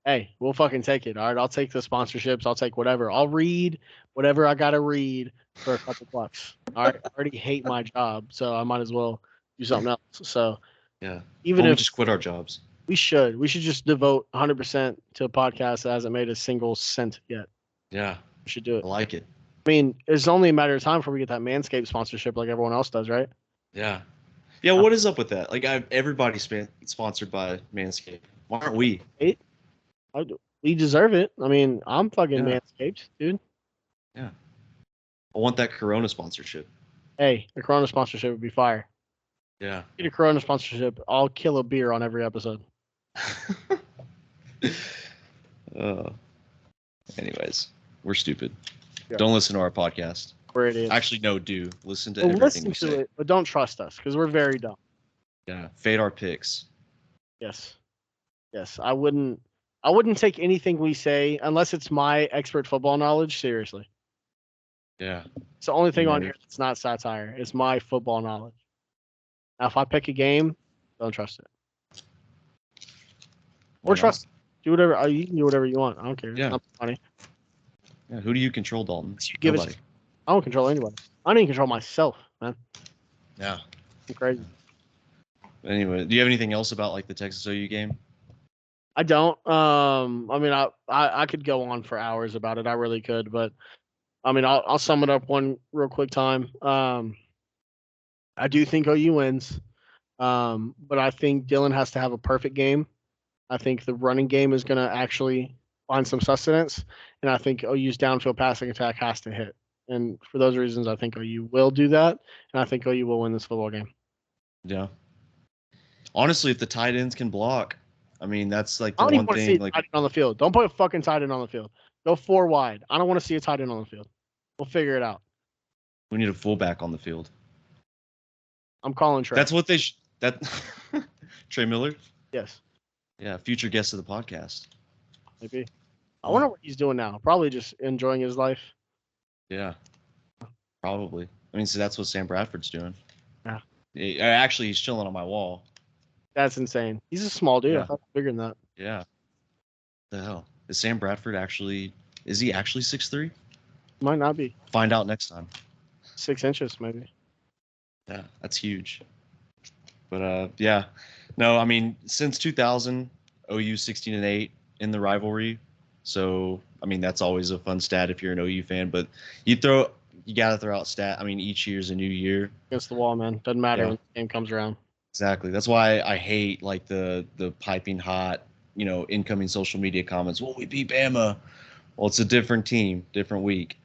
hey, we'll fucking take it. All right, I'll take the sponsorships. I'll take whatever. I'll read whatever I gotta read for a couple bucks. All right, I already hate my job, so I might as well do something else. So yeah, even if we just quit our jobs, we should just devote 100% to a podcast that hasn't made a single cent yet. Yeah, we should do it. I like it. I mean, it's only a matter of time before we get that Manscaped sponsorship, like everyone else does, right? Yeah. Yeah, what is up with that? Like, everybody's sponsored by Manscaped. Why aren't we? We deserve it. I mean, I'm fucking Manscaped, dude. Yeah. I want that Corona sponsorship. Hey, the Corona sponsorship would be fire. Yeah. Get a Corona sponsorship. I'll kill a beer on every episode. Anyways, we're stupid. Yeah. Don't listen to our podcast. We're idiots. Actually, no, do listen to Well, everything listen we to say. it, but don't trust us because we're very dumb. Yeah, fade our picks. Yes. Yes. I wouldn't take anything we say unless it's my expert football knowledge seriously. Yeah, It's the only thing on nerd. here that's not satire. It's my football knowledge. Now, if I pick a game, don't trust it. Why Or not? trust it. Do whatever. You can do whatever you want. I don't care. It's Yeah. not funny. Yeah, who do you control, Dalton? You give Nobody. it. I don't control anybody. I don't even control myself, man. Yeah. I'm crazy. Anyway, do you have anything else about like the Texas OU game? I don't. I mean, I could go on for hours about it. I really could, but I mean, I'll sum it up one real quick time. I do think OU wins, but I think Dylan has to have a perfect game. I think the running game is going to actually find some sustenance, and I think OU's downfield passing attack has to hit. And for those reasons, I think OU will do that, and I think OU will win this football game. Yeah. Honestly, if the tight ends can block, I mean that's like I the don't even one want to see a thing. Like tight end on the field. Don't put a fucking tight end on the field. Go 4 wide. I don't want to see a tight end on the field. We'll figure it out. we need a fullback on the field. I'm calling Trey. That's what they that Trey Miller. Yes, Yeah, future guest of the podcast. maybe. I wonder what he's doing now. Probably just enjoying his life. Yeah, probably. I mean, so that's what Sam Bradford's doing. Yeah. Actually, he's chilling on my wall. That's insane. He's a small dude. Yeah. I thought he was bigger than that. Yeah. The hell is Sam Bradford actually? Is he actually 6'3"? Might not be. Find out next time. 6 inches, maybe. Yeah, that's huge. But yeah, no, I mean since 2000, OU 16-8 in the rivalry. So I mean that's always a fun stat if you're an OU fan. But you gotta throw out stat. I mean each year's a new year. Against the wall, man. Doesn't matter Yeah. when the game comes around. Exactly. That's why I hate like the piping hot, incoming social media comments. Well, we beat Bama. Well, it's a different team, different week.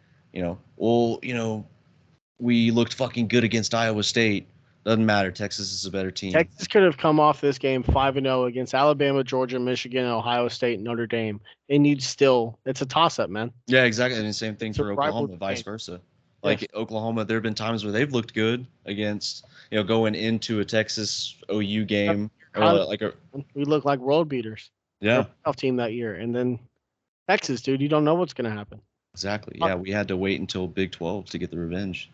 We looked fucking good against Iowa State. Doesn't matter. Texas is a better team. Texas could have come off this game 5-0 against Alabama, Georgia, Michigan, Ohio State, Notre Dame. And you'd still, it's a toss up, man. Yeah, exactly. And the same thing It's a for Oklahoma, rivalry vice game. versa. Like Oklahoma, there have been times where they've looked good against, going into a Texas OU game. We look like world beaters. Yeah, They're a playoff team that year. And then Texas, dude, you don't know what's going to happen. exactly. Yeah, we had to wait until Big 12 to get the revenge.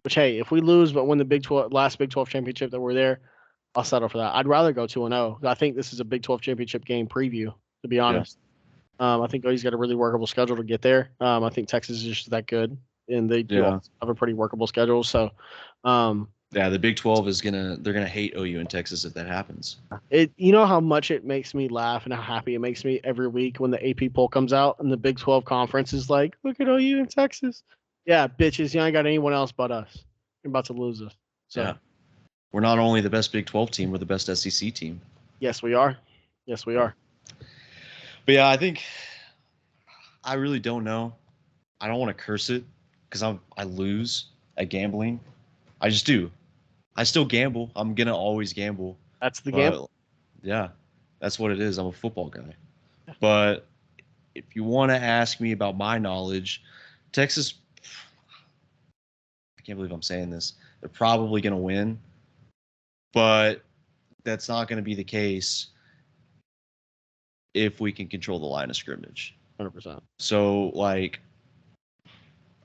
Which, hey, if we lose but win the last Big 12 championship that we're there, I'll settle for that. I'd rather go 2-0. I think this is a Big 12 championship game preview, to be honest. Yeah. I think OU's got a really workable schedule to get there. I think Texas is just that good, and they do have a pretty workable schedule. So, the Big 12 they're gonna hate OU in Texas if that happens. You know how much it makes me laugh and how happy it makes me every week when the AP poll comes out and the Big 12 conference is like, look at OU in Texas. Yeah, bitches, you ain't got anyone else but us. You're about to lose us. So. Yeah. We're not only the best Big 12 team, we're the best SEC team. Yes, we are. Yes, we are. But yeah, I really don't know. I don't want to curse it because I lose at gambling. I just do. I still gamble. I'm going to always gamble. That's the game. Yeah, that's what it is. I'm a football guy. But if you want to ask me about my knowledge, Texas, I can't believe I'm saying this. They're probably going to win, but that's not going to be the case if we can control the line of scrimmage. 100%. So,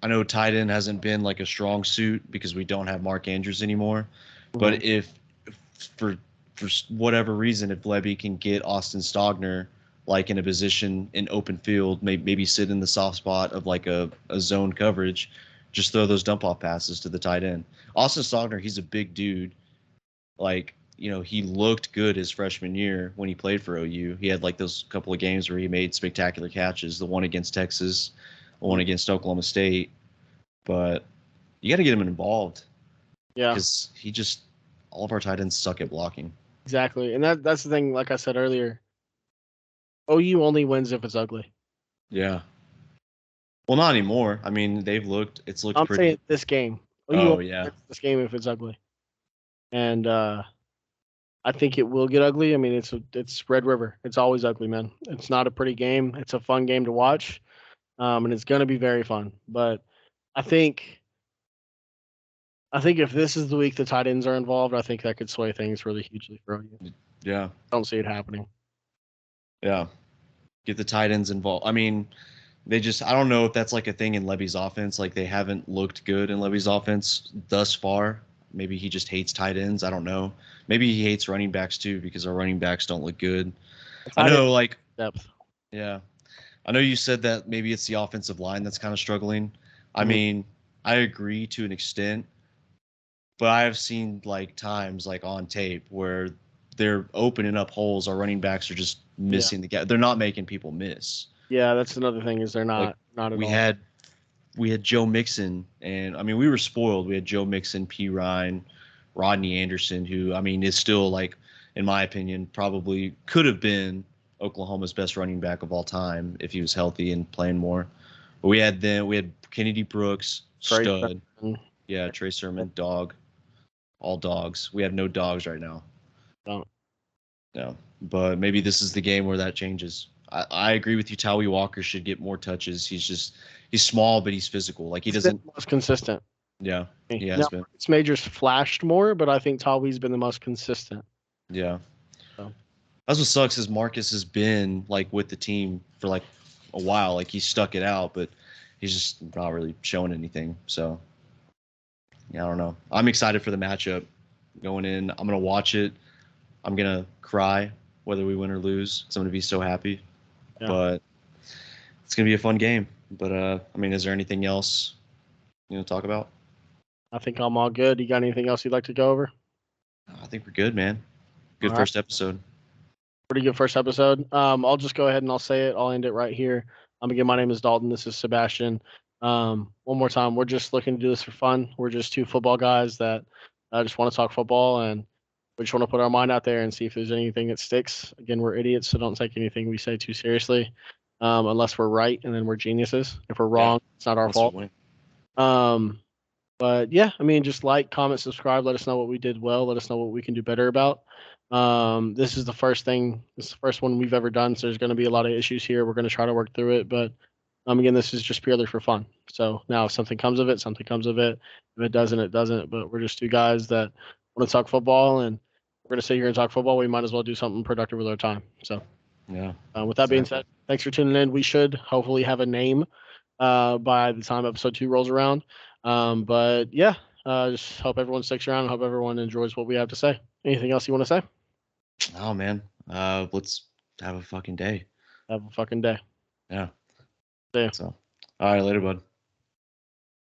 I know tight end hasn't been like a strong suit because we don't have Mark Andrews anymore. Mm-hmm. But if for whatever reason, if Levy can get Austin Stogner in a position in open field, maybe sit in the soft spot of a zone coverage, just throw those dump off passes to the tight end. Austin Stogner, he's a big dude. He looked good his freshman year when he played for OU. He had those couple of games where he made spectacular catches, the one against Texas, the one against Oklahoma State. But you got to get him involved. Yeah. Because all of our tight ends suck at blocking. Exactly. And that's the thing, like I said earlier, OU only wins if it's ugly. Yeah. Well, not anymore. I mean, it's looked I'm pretty. saying this game. OU wins this game if it's ugly. And I think it will get ugly. I mean, it's Red River. It's always ugly, man. It's not a pretty game. It's a fun game to watch, and it's going to be very fun. But I think if this is the week the tight ends are involved, I think that could sway things really hugely for you. Yeah. Don't see it happening. Yeah. Get the tight ends involved. I mean, I don't know if that's like a thing in Levy's offense. Like they haven't looked good in Levy's offense thus far. Maybe he just hates tight ends. I don't know. Maybe he hates running backs too because our running backs don't look good. I know, like, Depth. yeah. I know you said that maybe it's the offensive line that's kind of struggling. I Mhm. mean, I agree to an extent, but I have seen like times like on tape where they're opening up holes. Our running backs are just missing the gap. They're not making people miss. Yeah, that's another thing is they're Like not at we all. had we had Joe Mixon, and I mean we were spoiled. We had Joe Mixon, P. Ryan, Rodney Anderson, who I mean is still like, in my opinion, probably could have been Oklahoma's best running back of all time if he was healthy and playing more. But we had Kennedy Brooks, Trey stud, Sermon. yeah, Trey Sermon, dog, all dogs. We have no dogs right now. Don't. No, but maybe this is the game where that changes. I agree with you. Towie Walker should get more touches. He's small, but he's physical. Like he He's been doesn't. the most consistent. Yeah, he Now, has been. Marcus Majors flashed more, but I think Tawi's been the most consistent. Yeah. So. That's what sucks is Marcus has been like with the team for like a while. Like he stuck it out, but he's just not really showing anything. So yeah, I don't know. I'm excited for the matchup going in. I'm gonna watch it. I'm gonna cry whether we win or lose because I'm gonna be so happy. Yeah. But it's gonna be a fun game. But I mean, is there anything else talk about? I think I'm all good. You got anything else you'd like to go over? I think we're good, man. Good All right. first episode. Pretty good first episode. I'll just go ahead and I'll say it. I'll end it right here. Again, my name is Dalton. This is Sebastian. One more time, we're just looking to do this for fun. We're just two football guys that just want to talk football, and we just want to put our mind out there and see if there's anything that sticks. Again, we're idiots, so don't take anything we say too seriously, unless we're right, and then we're geniuses. If we're wrong, it's not our fault. Um, but yeah, I mean, just like, comment, subscribe. Let us know what we did well. Let us know what we can do better about. This is the first thing. This is the first one we've ever done. So there's going to be a lot of issues here. We're going to try to work through it. But again, this is just purely for fun. So now, if something comes of it, something comes of it. If it doesn't, it doesn't. But we're just two guys that want to talk football, and we're going to sit here and talk football. We might as well do something productive with our time. So yeah. With that being said, thanks for tuning in. We should hopefully have a name by the time episode 2 rolls around. But yeah, just hope everyone sticks around and hope everyone enjoys what we have to say. Anything else you want to say? Oh man, let's have a fucking day. Have a fucking day. Yeah. See ya. So, all right, later, bud.